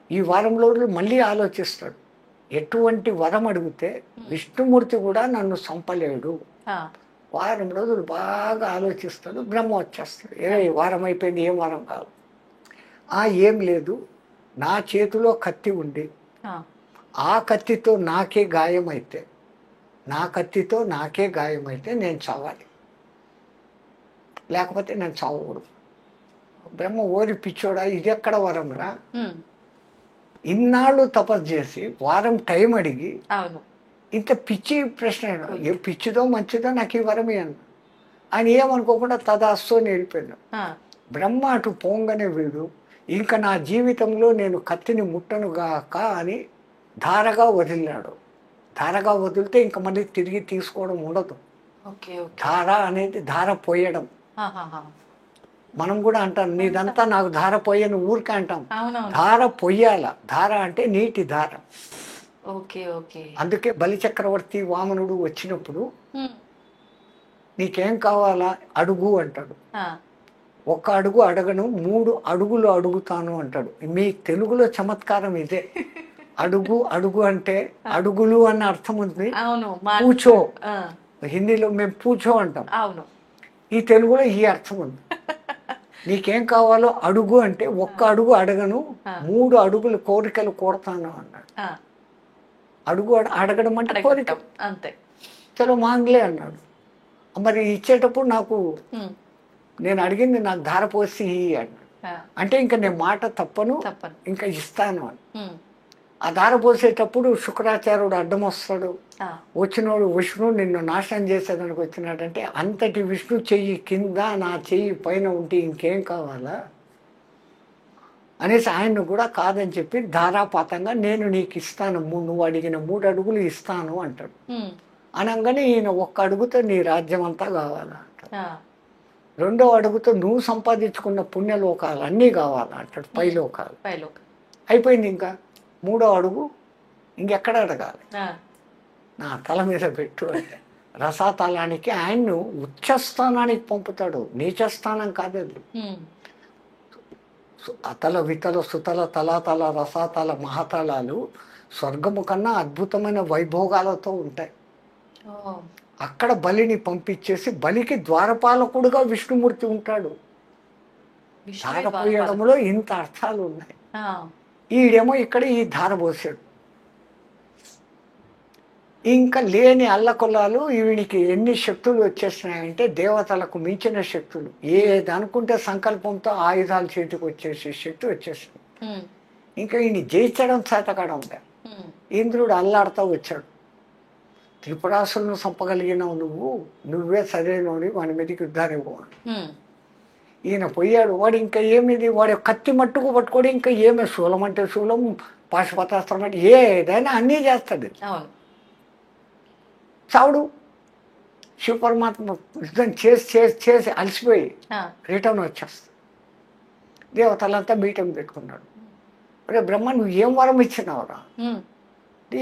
[SPEAKER 3] ఈ వారం రోజులు మళ్ళీ ఆలోచిస్తాడు. ఎటువంటి వరం అడిగితే విష్ణుమూర్తి కూడా నన్ను చంపలేడు. వారం రోజులు బాగా ఆలోచిస్తాడు. బ్రహ్మ వచ్చేస్తాడు. వారం అయిపోయింది, ఏం వారం కాదు. ఏం లేదు, నా చేతిలో కత్తి ఉంది, ఆ కత్తితో నాకే గాయమైతే నేను చావాలి, లేకపోతే నేను చావకూడదు. బ్రహ్మ ఓరి పిచ్చోడా, ఇది ఎక్కడ వరంరా, ఇన్నాళ్ళు తపస్సు చేసి వారం టైం అడిగి ఇంత పిచ్చి ప్రశ్న, ఏ పిచ్చిదో మంచిదో నాకు ఈ వరం అన్న ఆయన ఏమనుకోకుండా తదాస్తు అని వెళ్ళిపోయాడు. బ్రహ్మ అటు పోంగనే వీడు ఇంకా నా జీవితంలో నేను కత్తిని ముట్టనుగాక అని ధారగా వదిలినాడు. ధారగా వదిలితే ఇంకా మళ్ళీ తిరిగి తీసుకోవడం ఉండదు. ధార అనేది ధార పోయడం. మనం కూడా అంటాం నీదంతా నాకు ధార పోయని ఊరికే అంటాం. ధార పొయ్యాల. ధార అంటే నీటి ధార. అందుకే బలి చక్రవర్తి వామనుడు వచ్చినప్పుడు నీకేం కావాలా అడుగు అంటాడు. 1 అడుగు అడగను, 3 అడుగులు అడుగుతాను అంటాడు. మీ తెలుగులో చమత్కారం ఇదే. అడుగు అంటే అడుగులు అన్న అర్థం ఉంది. పూచో, హిందీలో మేము పూచో అంటాం. ఈ తెలుగులో ఈ అర్థం ఉంది. నీకేం కావాలో అడుగు అంటే 1 అడుగు అడగను, 3 అడుగులు కోరికలు కోరుతాను అన్నాడు. అడుగు అడగడం అంటే కోరిక అంతే. చలో మాంగ్లే అన్నాడు. మరి ఇచ్చేటప్పుడు నాకు నేను అడిగింది నాకు ధార పోసి అన్నాడు. అంటే ఇంకా నేను మాట తప్పను, ఇంకా ఇస్తాను అని. ఆ ధార పోసేటప్పుడు శుక్రాచార్యుడు అడ్డం వస్తాడు. వచ్చినోడు విష్ణు నిన్ను నాశనం చేసేదానికి వచ్చినాడంటే అంతటి విష్ణు చెయ్యి కింద నా చెయ్యి పైన ఉంటే ఇంకేం కావాలా అనేసి ఆయన్ను కూడా కాదని చెప్పి ధారాపాతంగా నేను నీకు ఇస్తాను, నువ్వు అడిగిన 3 అడుగులు ఇస్తాను అంటాడు. అనగానే ఈయన 1 అడుగుతో నీ రాజ్యం అంతా కావాలా అంటాడు. 2వ అడుగుతో నువ్వు సంపాదించుకున్న పుణ్యలోకాలు అన్నీ కావాలా అంటాడు. పైలోకాలు అయిపోయింది. ఇంకా 3వ అడుగు ఇంకెక్కడ అడగాలి, నా తల మీద పెట్టు అంటే రసాతలానికి ఆయన్ను ఉచ్చస్థానానికి పంపుతాడు. నీచస్థానం కాదు. అతల వితల సుతల తలాతల రసాతల మహాతలాలు స్వర్గము కన్నా అద్భుతమైన వైభోగాలతో ఉంటాయి.
[SPEAKER 2] ఓ,
[SPEAKER 3] అక్కడ బలిని పంపించేసి బలికి ద్వారపాలకుడుగా విష్ణుమూర్తి ఉంటాడు.
[SPEAKER 2] విష్ణువే
[SPEAKER 3] ధార
[SPEAKER 2] ద్వారపాలకుడు.
[SPEAKER 3] పోయడంలో ఇంత అర్థాలు ఉన్నాయి.
[SPEAKER 2] ఆ,
[SPEAKER 3] ఈడేమో ఇక్కడ ఈ ధార పోసాడు. ఇంకా లేని అల్లకొల్లాలు ఈవినికి ఎన్ని శక్తులు వచ్చేసినాయంటే దేవతలకు మించిన శక్తులు. ఏది అనుకుంటే సంకల్పంతో ఆయుధాలు చేతికి వచ్చేసి శక్తి వచ్చేసింది.
[SPEAKER 2] ఉమ్,
[SPEAKER 3] ఇంకా ఈయన జయించడం చేతకాడం లేదు.
[SPEAKER 2] ఉమ్,
[SPEAKER 3] ఇంద్రుడు అల్లాడుతూ వచ్చాడు. త్రిపురాసులను చంపగలిగినావు నువ్వే సరైనోడి, వాని మీదకి యుద్ధానికి పో.
[SPEAKER 2] ఉమ్,
[SPEAKER 3] ఈయన పోయాడు. వాడు ఇంకా ఏమిది, వాడు కత్తి మట్టుకు పట్టుకోడు. ఇంకా ఏమి శూలం అంటే శూలం, పాశుపతాస్త్రం అంటే ఏదైనా అన్నీ చేస్తాడు.
[SPEAKER 2] అవును.
[SPEAKER 3] చావుడు. శివపరమాత్మ యుద్ధం చేసి చేసి చేసి అలసిపోయి
[SPEAKER 2] ఆ,
[SPEAKER 3] రిటర్న్ వచ్చేస్తాడు. దేవతలంతా మీటింగ్ పెట్టుకున్నాడు. అరే బ్రహ్మ, నువ్వు ఏం వరం ఇచ్చినావురా?
[SPEAKER 2] ఉమ్,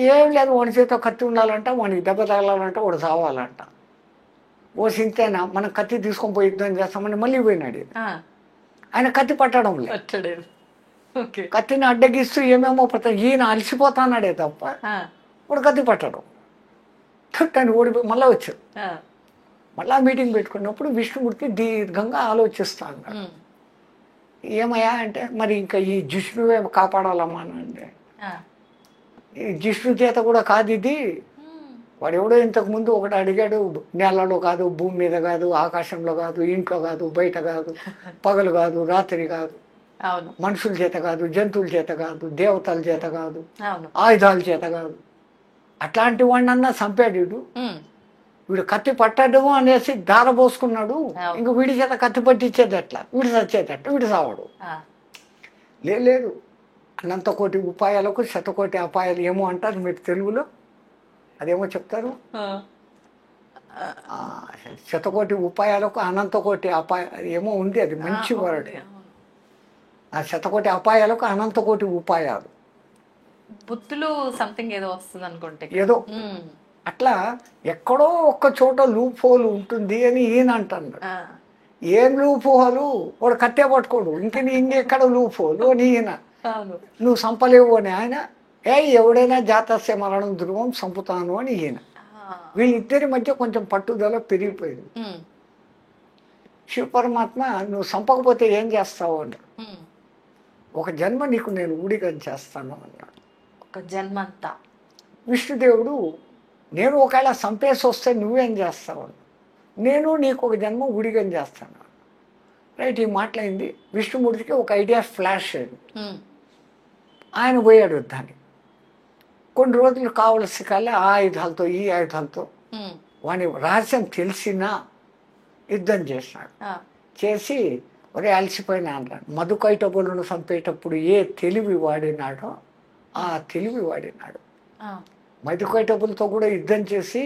[SPEAKER 3] ఏం లేదు, వాడి చేతితో కత్తి ఉండాలంట, వాడికి దెబ్బ తగలాలంట, వాడు చావాలంట. ఓ సింతేనా, మనం కత్తి తీసుకొని పోయి యుద్ధం చేస్తామని మళ్ళీ పోయినాడు ఈయన.
[SPEAKER 2] ఆ,
[SPEAKER 3] ఆయన కత్తి పట్టడం లేదు.
[SPEAKER 2] పట్టలేదు. ఓకే.
[SPEAKER 3] కత్తిని అడ్డగిస్తూ ఏమేమో పడతాడు. ఈయన అలసిపోతాన్నాడే తప్ప
[SPEAKER 2] ఆ,
[SPEAKER 3] వాడు కత్తి పట్టడం. కానీ ఓడిపోయి మళ్ళీ వచ్చాడు.
[SPEAKER 2] ఆ,
[SPEAKER 3] మళ్ళా మీటింగ్ పెట్టుకున్నప్పుడు విష్ణుమూర్తి దీర్ఘంగా ఆలోచిస్తా అన్నాడు.
[SPEAKER 2] ఉమ్,
[SPEAKER 3] ఏమయ్యా అంటే, మరి ఇంకా ఈ జిష్ణువే కాపాడాలమ్మా అంటే,
[SPEAKER 2] ఆ,
[SPEAKER 3] ఈ జిష్ణు చేత కూడా కాదు ఇది.
[SPEAKER 2] ఉమ్,
[SPEAKER 3] వాడు ఎవడో ఇంతకు ముందు ఒకటి అడిగాడు, నేలలో కాదు, భూమి మీద కాదు, ఆకాశంలో కాదు, ఇంట్లో కాదు, బయట కాదు, పగలు కాదు, రాత్రి కాదు,
[SPEAKER 2] అవును.
[SPEAKER 3] మనుషుల చేత కాదు, జంతువుల చేత కాదు, దేవతల చేత కాదు,
[SPEAKER 2] అవును.
[SPEAKER 3] ఆయుధాల చేత కాదు. అట్లాంటి వాడినన్నా చంపాడు వీడు.
[SPEAKER 2] ఉమ్,
[SPEAKER 3] వీడు కత్తి పట్టడము అనేసి దార పోసుకున్నాడు.
[SPEAKER 2] అవును.
[SPEAKER 3] ఇంక వీడి చేత కత్తి పట్టించేది ఎట్లా? వీడు చచ్చేదట్ట, వీడు సావడు.
[SPEAKER 2] ఆ,
[SPEAKER 3] లేదు, అనంత కోటి ఉపాయాలకు శతకోటి అపాయాలు ఏమో అంటారు మీరు తెలుగులో. అదేమో చెప్తారు,
[SPEAKER 2] ఆ,
[SPEAKER 3] ఆ, శతకోటి ఉపాయాలకు అనంత కోటి అపాయాలు ఏమో ఉంది. అది మంచి వర్డ్.
[SPEAKER 2] అవును.
[SPEAKER 3] ఆ శతకోటి అపాయాలకు అనంత కోటి ఉపాయాలు
[SPEAKER 2] బుద్ధులు సంథింగ్ ఏదో వస్తుంది అనుకుంటే.
[SPEAKER 3] ఏదో
[SPEAKER 2] ఉమ్,
[SPEAKER 3] అట్లా ఎక్కడో ఒక్క చోట లూప్ హోల్ ఉంటుంది అని ఈయన అంటున్నాడు.
[SPEAKER 2] ఆ,
[SPEAKER 3] ఏం లూప్ హోలు? వాడు కట్టే పట్టుకోడు. ఇంకెక్కడ లూప్ హోలు అని ఈయన.
[SPEAKER 2] అవును.
[SPEAKER 3] నువ్వు సంపలేవు అని ఆయన. ఎవడైనా జాతస్య మరణం ధ్రువం సంపుతాను అని ఈయన.
[SPEAKER 2] ఆ,
[SPEAKER 3] వీళ్ళిద్దరి మధ్య కొంచెం పట్టుదల పెరిగిపోయింది.
[SPEAKER 2] ఉమ్,
[SPEAKER 3] శివపరమాత్మ, నువ్వు సంపకపోతే ఏం చేస్తావు అన్నాడు.
[SPEAKER 2] ఉమ్,
[SPEAKER 3] ఒక జన్మ నీకు నేను ఊడిగం చేస్తాను అన్నాడు.
[SPEAKER 2] ఒక జన్మంతా.
[SPEAKER 3] విష్ణుదేవుడు, నేను ఒకవేళ సంపేసి వస్తే నువ్వేం చేస్తావు అన్నాడు. నేను నీకు ఒక జన్మ ఊడిగం చేస్తాను. రైట్, ఈ మాటలైంది. విష్ణుమూర్తికి ఒక ఐడియా ఫ్లాష్ అయింది.
[SPEAKER 2] ఉమ్,
[SPEAKER 3] ఆయన పోయాడు యుద్ధానికి. కొన్ని రోజులు కావలసి కాలే ఆ ఆయుధాలతో ఈ ఆయుధాలతో
[SPEAKER 2] ఉమ్,
[SPEAKER 3] వాని రహస్యం తెలిసినా యుద్ధం చేసినాడు.
[SPEAKER 2] ఆ,
[SPEAKER 3] చేసి ఒరే అలసిపోయినా అన్నాడు. మధుకైటబులను చంపేటప్పుడు ఏ తెలివి వాడినాడో ఆ తెలివి వాడినాడు.
[SPEAKER 2] ఆ,
[SPEAKER 3] మధుకైటబులతో కూడా యుద్ధం చేసి,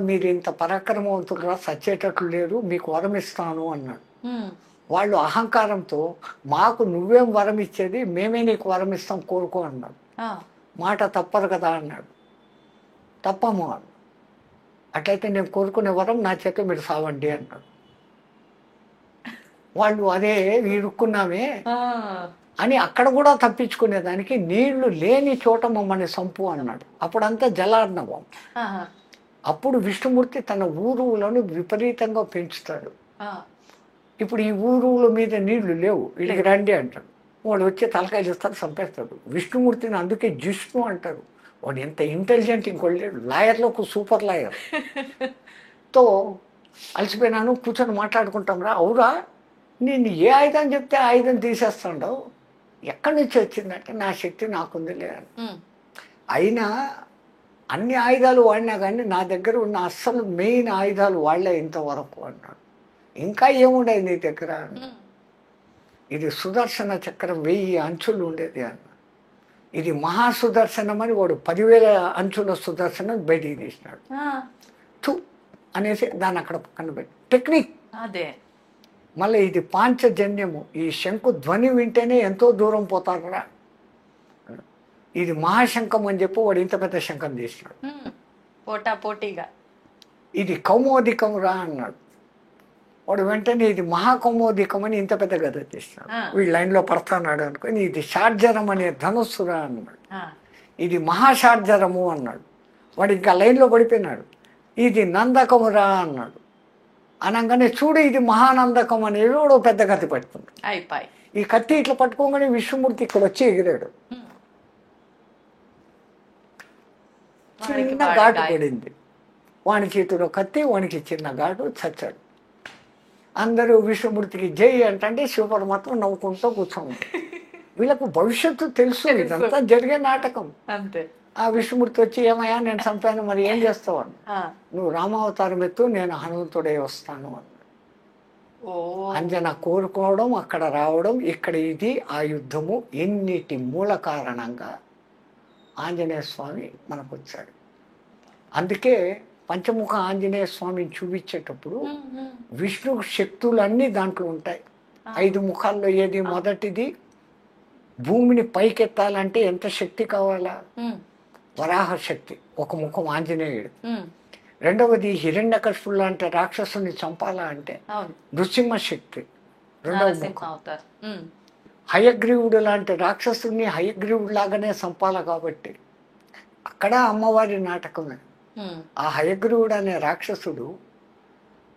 [SPEAKER 3] మీరు ఇంత పరాక్రమవంతులుగా సచ్చేటట్లు లేరు, మీకు వరం ఇస్తాను అన్నాడు.
[SPEAKER 2] ఉమ్,
[SPEAKER 3] వాళ్ళు అహంకారంతో, మాకు నువ్వేం వరం ఇచ్చేది, మేమే నీకు వరం ఇస్తాం, కోరుకో అన్నాడు.
[SPEAKER 2] ఆ,
[SPEAKER 3] మాట తప్పదు కదా అన్నాడు. తప్పము అన్నాడు. అట్లయితే నేను కోరుకునే వరం నా చేత మీరు సావండి అన్నాడు. వాళ్ళు అదే ఇరుక్కున్నామే
[SPEAKER 2] ఆ,
[SPEAKER 3] అని అక్కడ కూడా తప్పించుకునేదానికి నీళ్లు లేని చోట మమ్మల్ని సంపు అన్నాడు. అప్పుడంతా జలార్ణవం.
[SPEAKER 2] ఆహా,
[SPEAKER 3] అప్పుడు విష్ణుమూర్తి తన ఊరువులను విపరీతంగా పెంచుతాడు.
[SPEAKER 2] ఆ,
[SPEAKER 3] ఇప్పుడు ఈ ఊరువుల మీద నీళ్లు లేవు, వీళ్ళకి రండి అంటాడు. వాడు వచ్చి తలకాయలు ఇస్తాడు, చంపేస్తాడు. విష్ణుమూర్తిని అందుకే జిష్ణు అంటారు. వాడు ఎంత ఇంటెలిజెంట్ ఇంకోటి లేడు. లాయర్లో ఒక సూపర్ లాయర్. తో అలసిపోయినాను, కూర్చొని మాట్లాడుకుంటాం రా. అవురా, నేను ఏ ఆయుధం చెప్తే ఆయుధం తీసేస్తాడవు, ఎక్కడి నుంచి వచ్చిందంటే నా శక్తి నాకుంది లేదు.
[SPEAKER 2] ఉమ్,
[SPEAKER 3] అయినా అన్ని ఆయుధాలు వాడినా కానీ నా దగ్గర ఉన్న అస్సలు మెయిన్ ఆయుధాలు వాడలే ఇంతవరకు అన్నాడు. ఇంకా ఏముండేది నీ దగ్గర?
[SPEAKER 2] ఉమ్,
[SPEAKER 3] ఇది సుదర్శన చక్రం 1000 అంచులు ఉండేది అన్న. ఇది మహాసుదర్శనం అని వాడు 10,000 అంచుల సుదర్శనం బయటికి తీసినాడు.
[SPEAKER 2] ఆ,
[SPEAKER 3] థు అనేసి దాన్ని అక్కడ పక్కన పెట్టి టెక్నిక్.
[SPEAKER 2] అదే.
[SPEAKER 3] మళ్ళీ ఇది పాంచజన్యము. ఈ శంకు ధ్వని వింటేనే ఎంతో దూరం పోతారా. ఇది మహాశంఖం అని చెప్పి వాడు ఇంత పెద్ద శంఖం తీసినాడు.
[SPEAKER 2] ఉమ్, పోటా పోటీగా.
[SPEAKER 3] ఇది కౌమోదికం రా అన్నాడు. వాడు వెంటనే ఇది మహాకౌమోదికం అని ఇంత పెద్ద గద తీసినాడు. వీడు లైన్లో పడతాడు అనుకొని ఇది షార్జరం అనే ధనుస్సురా అన్నాడు.
[SPEAKER 2] ఆ,
[SPEAKER 3] ఇది మహాశార్జరము అన్నాడు. వాడు ఇంకా లైన్లో పడిపోయినాడు. ఇది నందకమురా అన్నాడు. అనగానే చూడు ఇది మహానందకం అనేది కూడా పెద్ద కత్తి పట్టుకుంది.
[SPEAKER 2] అయిపోయి
[SPEAKER 3] ఈ కత్తి ఇట్లా పట్టుకోగానే విష్ణుమూర్తి ఇక్కడ వచ్చి ఎగిరాడు. చిన్న ఘాటు పడింది. వాని చేతిలో కత్తి, వానికి చిన్న ఘాటు, చచ్చాడు. అందరూ విష్ణుమూర్తికి జై అంటే శివపరమాత్మ నవ్వుకుంటూ కూర్చోండి. వీళ్ళకు భవిష్యత్తు తెలుసు, ఇదంతా జరిగే నాటకం.
[SPEAKER 2] అంతే.
[SPEAKER 3] ఆ విష్ణుమూర్తి వచ్చి ఏమయ్యా నేను చంపాను, మరి ఏం చేస్తావు అని. నువ్వు రామావతారం ఎత్తు, నేను హనుమంతుడే వస్తాను అన్నాడు. అంజన కోరుకోవడం, అక్కడ రావడం, ఇక్కడ ఇది ఆ యుద్ధము, ఎన్నిటి మూల కారణంగా ఆంజనేయ స్వామి మనకు వచ్చాడు. అందుకే పంచముఖ ఆంజనేయ స్వామిని చూపించేటప్పుడు విష్ణు శక్తులన్నీ దాంట్లో ఉంటాయి. 5 ముఖాల్లో ఏది మొదటిది, భూమిని పైకెత్తాలంటే ఎంత శక్తి కావాలా? వరాహ శక్తి, ఒక ముఖం ఆంజనేయుడు. రెండవది హిరణ్యకశిపుడు లాంటి రాక్షసుని చంపాలా అంటే నృసింహ శక్తి, రెండవ ముఖం. హయగ్రీవుడు లాంటి రాక్షసుని హయగ్రీవుడు లాగానే చంపాలా కాబట్టి అక్కడ అమ్మవారి నాటకమే. ఆ హయగ్రీవుడు అనే రాక్షసుడు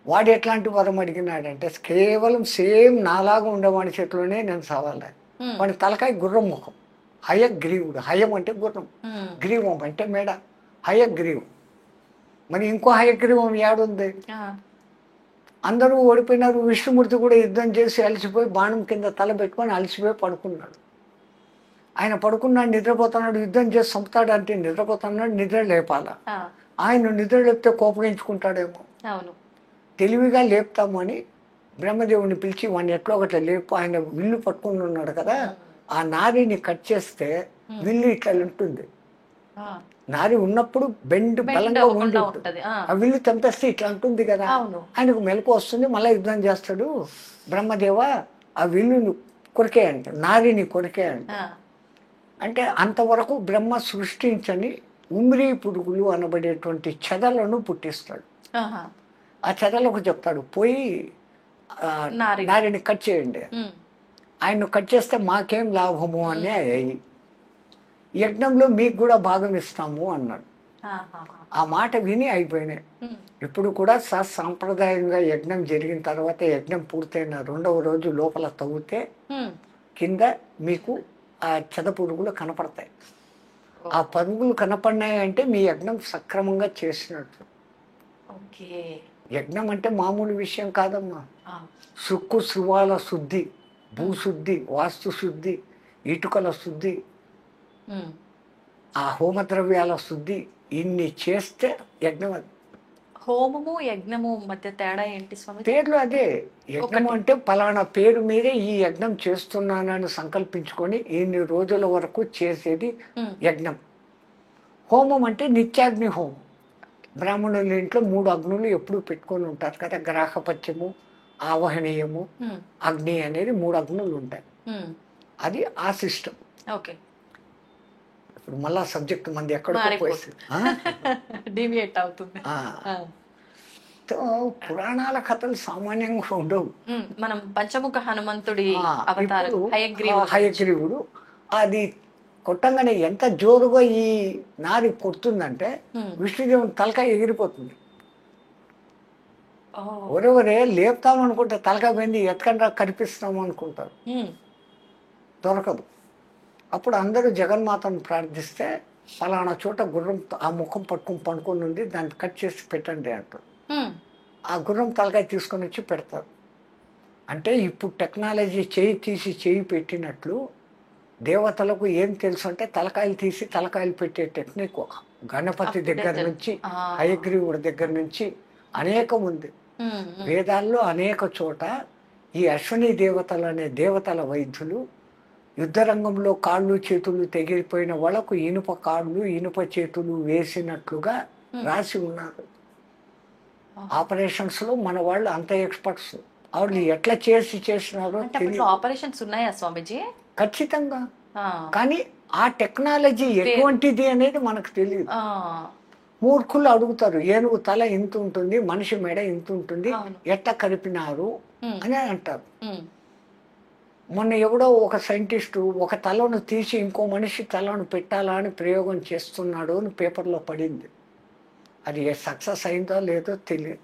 [SPEAKER 3] వాడు ఎట్లాంటి వరం అడిగినాడంటే కేవలం సేమ్ నాలాగా ఉండేవాడి చేతిలోనే నేను చావాలి. వాడి తలకాయ గుర్రం ముఖం, హయగ్రీవుడు. హయం అంటే గుర్రం, గ్రీవం అంటే మేడ, హయగ్రీవం. మరి ఇంకో హయగ్రీవం ఏడుంది? అందరూ ఓడిపోయినారు. విష్ణుమూర్తి కూడా యుద్ధం చేసి అలసిపోయి బాణం కింద తల పెట్టుకొని అలసిపోయి పడుకున్నాడు. ఆయన పడుకున్నాడు, నిద్రపోతున్నాడు. యుద్ధం చేసి చంపుతాడు అంటే నిద్రపోతున్నాడు, నిద్ర లేపాల. ఆయన నిద్ర లేపితే కోపగించుకుంటాడేమో. తెలివిగా లేపుతాము అని బ్రహ్మదేవుని పిలిచి వాడిని ఎట్లా ఒకట్లా లేపు. ఆయన విల్లు పట్టుకుని ఉన్నాడు కదా, ఆ నారిని కట్ చేస్తే విల్లు ఇట్లా ఉంటుంది. నారి ఉన్నప్పుడు బెండ్ బలంగా ఉంటుంది, ఆ విల్లు తెంపేస్తే ఇట్లా ఉంటుంది కదా. ఆయనకు మెలకు వస్తుంది, మళ్ళీ యుద్ధం చేస్తాడు. బ్రహ్మదేవ ఆ విల్లును కొరికే అంట, నారిని కొరికే అంట. అంటే అంతవరకు బ్రహ్మ సృష్టించని ఉమ్రీ పురుగులు అనబడేటువంటి చెదలను పుట్టిస్తాడు. ఆ చెదలకు చెప్తాడు పోయి నారిని కట్ చేయండి. ఆయన్ను కట్ చేస్తే మాకేం లాభము అని అయ్యి యజ్ఞంలో మీకు కూడా భాగం ఇస్తాము అన్నాడు. ఆ మాట విని అయిపోయినాయి. ఇప్పుడు కూడా సాంప్రదాయంగా యజ్ఞం జరిగిన తర్వాత, యజ్ఞం పూర్తయిన 2వ రోజు లోపల తవ్వితే కింద మీకు ఆ చెద పురుగులు కనపడతాయి. ఆ పరుగులు కనపడినాయి అంటే మీ యజ్ఞం సక్రమంగా చేసినట్టు. యజ్ఞం అంటే మామూలు విషయం కాదమ్మా. సుక్కు శృవాల శుద్ధి, భూశుద్ధి, వాస్తు శుద్ధి, ఇటుకల శుద్ధి, ఆ హోమద్రవ్యాల శుద్ధి, ఇన్ని చేస్తే యజ్ఞం. అది
[SPEAKER 2] హోమము యజ్ఞము మధ్య తేడా ఏంటి స్వామి?
[SPEAKER 3] పేర్లు అదే. యజ్ఞం అంటే పలానా పేరు మీదే ఈ యజ్ఞం చేస్తున్నానని సంకల్పించుకొని ఇన్ని రోజుల వరకు చేసేది యజ్ఞం. హోమం అంటే నిత్యాగ్ని హోమం. బ్రాహ్మణుల ఇంట్లో 3 అగ్నులు ఎప్పుడు పెట్టుకొని ఉంటారు కదా. గ్రాహపత్యము, ఆవహనీయము, అగ్ని అనేది 3 అగ్నులు ఉంటాయి. అది ఆ సిస్టమ్. ఇప్పుడు మళ్ళా సబ్జెక్ట్ మంది ఎక్కడికి
[SPEAKER 2] డివియేట్ అవుతుంది.
[SPEAKER 3] పురాణాల కథలు సామాన్యంగా ఉండవు.
[SPEAKER 2] మనం పంచముఖ హనుమంతుడి
[SPEAKER 3] హయగ్రీవుడు అది కొట్టంగానే ఎంత జోరుగా ఈ నారి కొడుతుందంటే విష్ణుదేవుని తలకాయ ఎగిరిపోతుంది. ఒరవరే లేపుతాము అనుకుంటే తలకాయ పోయింది, ఎత్తుకంటే కనిపిస్తాము అనుకుంటారు, దొరకదు. అప్పుడు అందరూ జగన్మాతను ప్రార్థిస్తే ఫలానా చోట గుర్రం ఆ ముఖం పట్టుకొని ఉంది, దాన్ని కట్ చేసి పెట్టండి అంటారు. ఆ గుర్రం తలకాయ తీసుకొని వచ్చి పెడతారు. అంటే ఇప్పుడు టెక్నాలజీ చేయి తీసి చేయి పెట్టినట్లు దేవతలకు ఏం తెలుసు అంటే తలకాయలు తీసి తలకాయలు పెట్టే టెక్నిక్ గణపతి దగ్గర నుంచి హయగ్రీవుడి దగ్గర నుంచి అనేకం ఉంది. వేదాల్లో అనేక చోట ఈ అశ్విని దేవతలు అనే దేవతల వైద్యులు యుద్ధరంగంలో కాళ్ళు చేతులు తెగిపోయిన వాళ్ళకు ఇనుప కాళ్ళు ఇనుప చేతులు వేసినట్లుగా రాసి ఉన్నారు. ఆపరేషన్స్ లో మన వాళ్ళు అంత ఎక్స్పర్ట్స్. వాళ్ళు ఎట్లా చేసినారో
[SPEAKER 2] ఆపరేషన్స్ ఉన్నాయా స్వామిజీ?
[SPEAKER 3] ఖచ్చితంగా. కానీ ఆ టెక్నాలజీ ఎటువంటిది అనేది మనకు తెలియదు. మూర్ఖులు అడుగుతారు, ఏనుగు తల ఇంత ఉంటుంది, మనిషి మెడ ఇంత ఉంటుంది, ఎట్లా కలిపినారు అని అంటారు. మొన్న ఎవడో ఒక సైంటిస్టు ఒక తలను తీసి ఇంకో మనిషి తలను పెట్టాలా అని ప్రయోగం చేస్తున్నాడు అని పేపర్లో పడింది. అది సక్సెస్ అయిందో లేదో తెలియదు.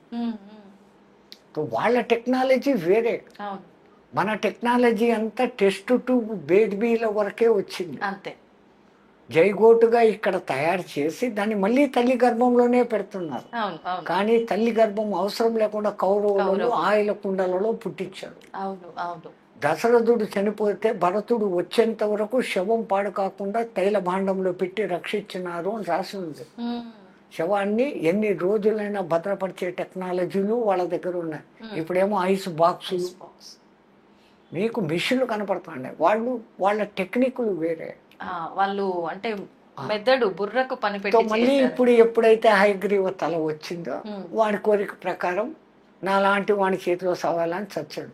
[SPEAKER 3] వాళ్ళ టెక్నాలజీ వేరే, మన టెక్నాలజీ అంతా టెస్ట్ ట్యూబ్ బేబీల వరకే వచ్చింది.
[SPEAKER 2] అంతే
[SPEAKER 3] జైగోటుగా ఇక్కడ తయారు చేసి దాన్ని మళ్ళీ తల్లి గర్భంలోనే పెడుతున్నారు. కానీ తల్లి గర్భం అవసరం లేకుండా కౌరవులు ఆయిల కుండలలో పుట్టించారు. దశరథుడు చనిపోతే భరతుడు వచ్చేంత వరకు శవం పాడు కాకుండా తైల భాండంలో పెట్టి రక్షించినారు అని రాసి ఉంది. శవాన్ని ఎన్ని రోజులైనా భద్రపరిచే టెక్నాలజీలు వాళ్ళ దగ్గర ఉన్నాయి. ఇప్పుడేమో ఐస్ బాక్సులు, మీకు మిషన్లు కనపడుతున్నాయి. వాళ్ళ టెక్నిక్లు వేరే.
[SPEAKER 2] వాళ్ళు అంటే మెదడు బుర్రకు పని పెట్టి
[SPEAKER 3] మళ్ళీ ఇప్పుడు ఎప్పుడైతే హయగ్రీవ తల వచ్చిందో వాడి కోరిక ప్రకారం నాలాంటి వాడి చేతిలో సవాలని చచ్చాడు.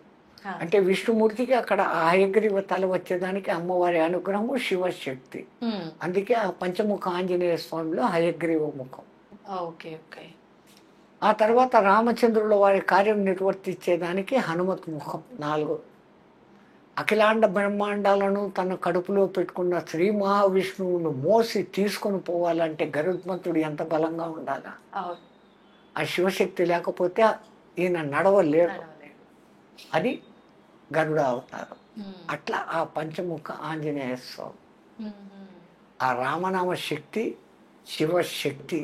[SPEAKER 3] అంటే విష్ణుమూర్తికి అక్కడ ఆ హయగ్రీవ తల వచ్చేదానికి అమ్మవారి అనుగ్రహము, శివశక్తి. అందుకే ఆ పంచముఖ ఆంజనేయ స్వామిలో హయగ్రీవ ముఖం. ఆ తర్వాత రామచంద్రుల వారి కార్యం నిర్వర్తించేదానికి హనుమత్ ముఖం 4. అఖిలాండ బ్రహ్మాండాలను తన కడుపులో పెట్టుకున్న శ్రీ మహావిష్ణువును మోసి తీసుకొని పోవాలంటే గరుత్మంతుడు ఎంత బలంగా ఉండాలా? ఆ శివశక్తి లేకపోతే ఈయన నడవలేడు. అది గరుడ అవతారం. అట్లా ఆ పంచముఖ ఆంజనేయ స్వామి, ఆ రామనామ శక్తి శివశక్తి.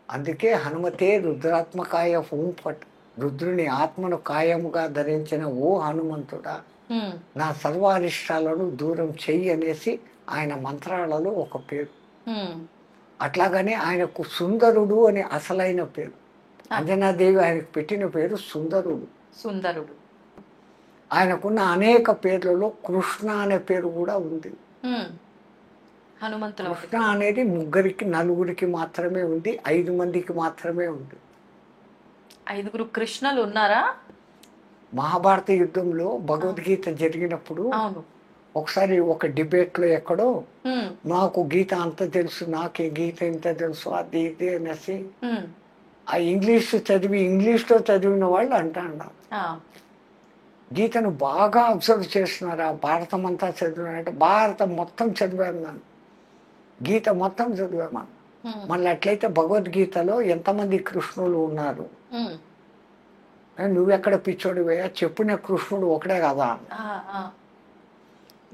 [SPEAKER 3] అందుకే హనుమతే రుద్రాత్మకాయ హూంపట్, రుద్రుని ఆత్మను కాయముగా ధరించిన ఓ హనుమంతుడా నా సర్వారిష్టాలను దూరం చెయ్యి అనేసి ఆయన మంత్రాలలో ఒక పేరు. అట్లాగనే ఆయనకు సుందరుడు అని అసలైన పేరు. అంజనాదేవి ఆయనకు పెట్టిన పేరు సుందరుడు. ఆయనకున్న అనేక పేర్లలో కృష్ణ అనే పేరు కూడా ఉంది. కృష్ణ అనేది 3 4 మాత్రమే ఉంది, 5 మందికి మాత్రమే ఉంది.
[SPEAKER 2] 5 కృష్ణలు ఉన్నారా?
[SPEAKER 3] మహాభారత యుద్ధంలో భగవద్గీత జరిగినప్పుడు ఒకసారి ఒక డిబేట్లో ఎక్కడో నాకు గీత అంత తెలుసు, నాకే గీత ఇంత తెలుసు, అది ఇది అనేసి ఆ ఇంగ్లీష్లో చదివిన వాళ్ళు అంటారు. గీతను బాగా అబ్జర్వ్ చేస్తున్నారు. ఆ భారతం అంతా చదివానంటే భారతం మొత్తం చదివాను, నన్ను గీత మొత్తం చదివాను. మళ్ళీ అట్లయితే భగవద్గీతలో ఎంతమంది కృష్ణులు ఉన్నారు? నువ్వెక్కడ పిచ్చోడివయ్యా, చెప్పిన కృష్ణుడు ఒకడే కదా.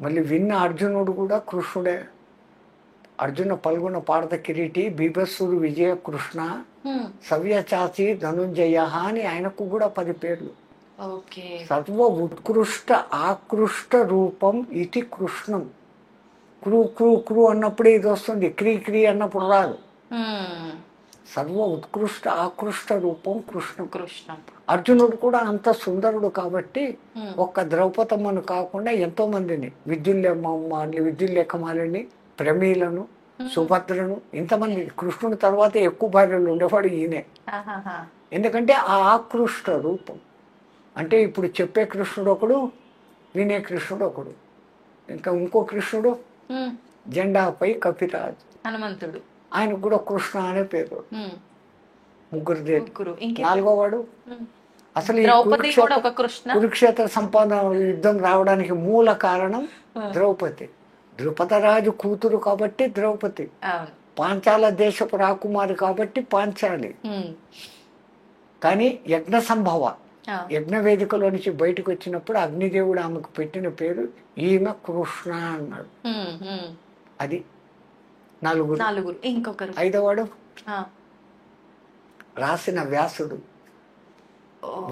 [SPEAKER 3] మళ్ళీ విన్న అర్జునుడు కూడా కృష్ణుడే. అర్జున పల్గొన పాడత కిరీటి బీభత్సుడు విజయ కృష్ణ సవ్యచాచి ధనుంజయ అని ఆయనకు కూడా 10 పేర్లు. సర్వ ఉత్కృష్ట ఆకృష్ట రూపం ఇది కృష్ణం. క్రూ క్రూ క్రూ అన్నప్పుడే ఇది వస్తుంది, క్రీ క్రీ అన్నప్పుడు రాదు. సర్వ ఉత్కృష్ట ఆకృష్ట రూపం కృష్ణం. అర్జునుడు కూడా అంత సుందరుడు కాబట్టి ఒక్క ద్రౌపదమ్మను కాకుండా ఎంతో మందిని, విద్యుల్లేఖమాలిని, ప్రమీలను, సుభద్రను, ఇంతమంది. కృష్ణుడి తర్వాత ఎక్కువ భార్యలు ఉండేవాడు ఈయనే. ఎందుకంటే ఆ ఆకృష్ట రూపం. అంటే ఇప్పుడు చెప్పే కృష్ణుడు ఒకడు, వినే కృష్ణుడు ఒకడు, ఇంకా ఇంకో కృష్ణుడు జెండాపై కపిరాజు హనుమంతుడు, ఆయనకు కూడా కృష్ణ అనే పేరు. 3. 4వ వాడు అసలు ఈ కురుక్షేత్ర సంపాదన యుద్ధం రావడానికి మూల కారణం ద్రౌపది. ద్రుపదరాజు కూతురు కాబట్టి ద్రౌపది, పాంచాల దేశపు రాకుమారి కాబట్టి పాంచాలి. కానీ యజ్ఞ సంభవ యజ్ఞ వేదికలో నుంచి బయటకు వచ్చినప్పుడు అగ్నిదేవుడు ఆమెకు పెట్టిన పేరు ఈమె కృష్ణ అన్నాడు. అది 4.
[SPEAKER 2] ఇంకొకరు
[SPEAKER 3] 5వ రాసిన వ్యాసుడు.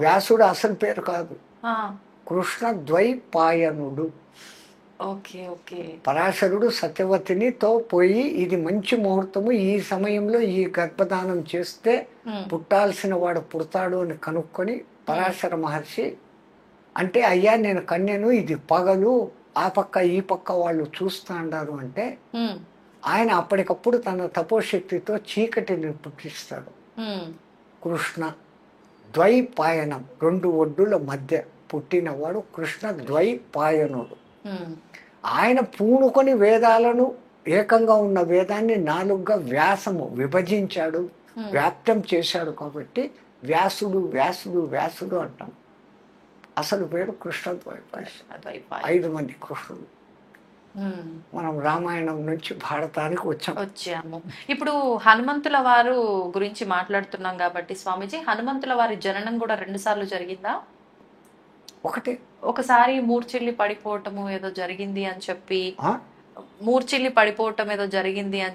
[SPEAKER 3] వ్యాసుడు అసలు పేరు కాదు, కృష్ణ ద్వైపాయనుడు. పరాశరుడు సత్యవతినితో పోయి ఇది మంచి ముహూర్తము, ఈ సమయంలో ఈ గర్భధానం చేస్తే పుట్టాల్సిన వాడు పుడతాడు అని కనుక్కొని పరాశర మహర్షి అంటే, అయ్యా నేను కన్యను, ఇది పగలు, ఆ పక్క ఈ పక్క వాళ్ళు చూస్తాండారు అంటే ఆయన అప్పటికప్పుడు తన తపోశక్తితో చీకటిని పుట్టిస్తాడు. కృష్ణ ద్వైపాయనం, 2 ఒడ్డుల మధ్య పుట్టినవాడు కృష్ణ ద్వైపాయనుడు. ఆయన పూనుకొని వేదాలను, ఏకంగా ఉన్న వేదాన్ని 4గా వ్యాసము విభజించాడు, వ్యాప్తం చేశాడు. కాబట్టి వ్యాసుడు వ్యాసుడు వ్యాసుడు అంటాం. అసలు పేరు కృష్ణద్వైపాయన.
[SPEAKER 2] కృష్ణద్వైపాయన.
[SPEAKER 3] 5 మంది కృష్ణుడు. మనం రామాయణం నుంచి భారతానికి
[SPEAKER 2] వచ్చాము. ఇప్పుడు హనుమంతుల వారు గురించి మాట్లాడుతున్నాం కాబట్టి స్వామీజీ, హనుమంతుల వారి జననం కూడా 2 సార్లు జరిగిందా? ఒకసారి మూర్ఛిల్లి పడిపోవటము ఏదో జరిగింది అని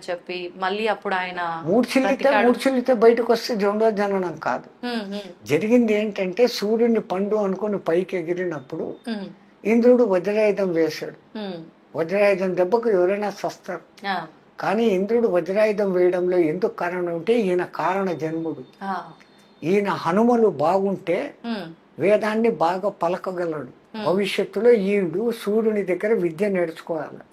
[SPEAKER 2] చెప్పి, మళ్ళీ అప్పుడు ఆయన
[SPEAKER 3] మూర్ఛిల్లితే బయటకు వస్తే రెండో జననం కాదు. జరిగింది ఏంటంటే సూర్యుని పండు అనుకుని పైకి ఎగిరినప్పుడు ఇంద్రుడు వజ్రాయుధం వేశాడు. వజ్రాయుధం దెబ్బకు ఎవరైనా సస్తారు. కానీ ఇంద్రుడు వజ్రాయుధం వేయడంలో ఎందుకు కారణం అంటే ఈయన కారణ జన్ముడు. ఈయన హనుమలు బాగుంటే వేదాన్ని బాగా పలకగలడు. భవిష్యత్తులో ఈయుడు సూర్యుని దగ్గర విద్య నేర్చుకోవాలి.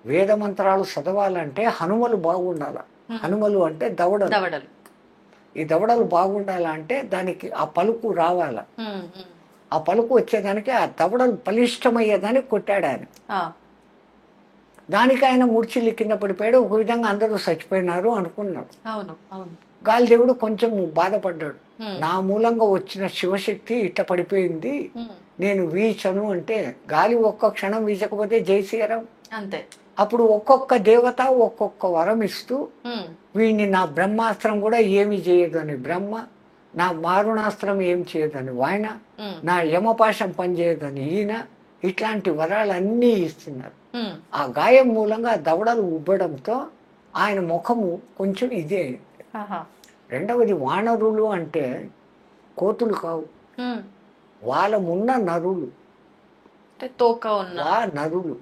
[SPEAKER 3] వేద మంత్రాలు చదవాలంటే హనుమలు బాగుండాలి. హనుమలు అంటే దవడలు. ఈ దవడలు బాగుండాలంటే దానికి ఆ పలుకు రావాలి. ఆ పలుకు వచ్చేదానికి ఆ దవడలు బలిష్టమయ్యేదానికి కొట్టాడు ఆయన. దానికి ఆయన మూర్ఛిల్లి కింద పడిపోయాడు. ఒక విధంగా అందరూ చచ్చిపోయినారు అనుకున్నాడు. గాలిదేవుడు కొంచెం బాధపడ్డాడు. నా మూలంగా వచ్చిన శివశక్తి ఇట్ట పడిపోయింది, నేను వీచను అంటే గాలి ఒక్క క్షణం వీచకపోతే జయశ్రీరాం
[SPEAKER 2] అంతే.
[SPEAKER 3] అప్పుడు ఒక్కొక్క దేవత ఒక్కొక్క వరం ఇస్తూ వీడిని నా బ్రహ్మాస్త్రం కూడా ఏమి చేయదు అని బ్రహ్మ, నా మారుణాస్త్రం ఏం చేయదని ఆయన, నా యమపాశం పనిచేయదని ఈయన, ఇట్లాంటి వరాలన్నీ ఇస్తున్నారు. ఆ గాయం మూలంగా దవడలు ఉబ్బడంతో ఆయన ముఖము కొంచెం ఇదే. రెండవది వానరులు అంటే కోతులు కావు, వాళ్ళమున్న నరులు, నరులు.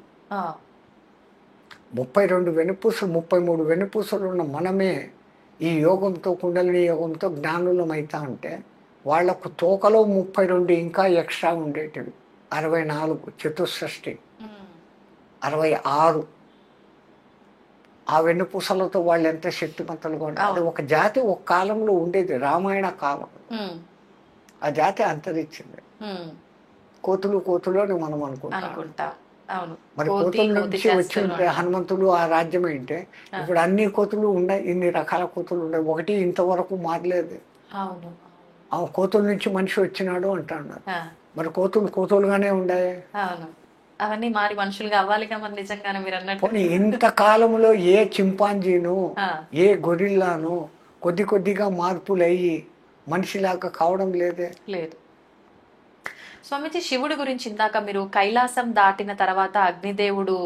[SPEAKER 3] 32 వెనుపూసలు 33 వెనుపూసలు ఉన్న మనమే ఈ యోగంతో కుండలిని యోగంతో జ్ఞానులం అవుతా ఉంటే వాళ్లకు తోకలో 32 ఇంకా ఎక్స్ట్రా ఉండేటివి. 64 చతుషష్ఠి 66 ఆ వెన్నుపూసలతో వాళ్ళు ఎంత శక్తిమంతులుగా ఉంటారు. అది ఒక జాతి ఒక కాలంలో ఉండేది, రామాయణ కాలం. ఆ జాతి అంతరించింది. కోతులు అని మనం అనుకుంటాం. మరి కోతుల నుంచి వచ్చి ఉంటే హనుమంతుడు ఆ రాజ్యం ఏంటే ఇప్పుడు అన్ని కోతులు ఉన్నాయి, ఇన్ని రకాల కోతులు ఉన్నాయి. ఒకటి ఇంతవరకు మారలేదు. ఆ కోతుల నుంచి మనిషి వచ్చినాడు అంటున్నారు. మరి కోతులుగానే ఉండాయి.
[SPEAKER 2] అవన్నీ మారి మనుషులుగా అవ్వాలిగా మరి నిజంగానే మీరు అన్నట్టు.
[SPEAKER 3] ఇంత కాలంలో ఏ చింపాంజీను ఏ గొరిల్లాను కొద్దిగా మార్పులు అయ్యి మనిషిలాగా కావడం లేదు.
[SPEAKER 2] స్వామిజీ, శివుడి గురించి ఇందాక మీరు కైలాసం దాటిన తర్వాత అగ్నిదేవుడు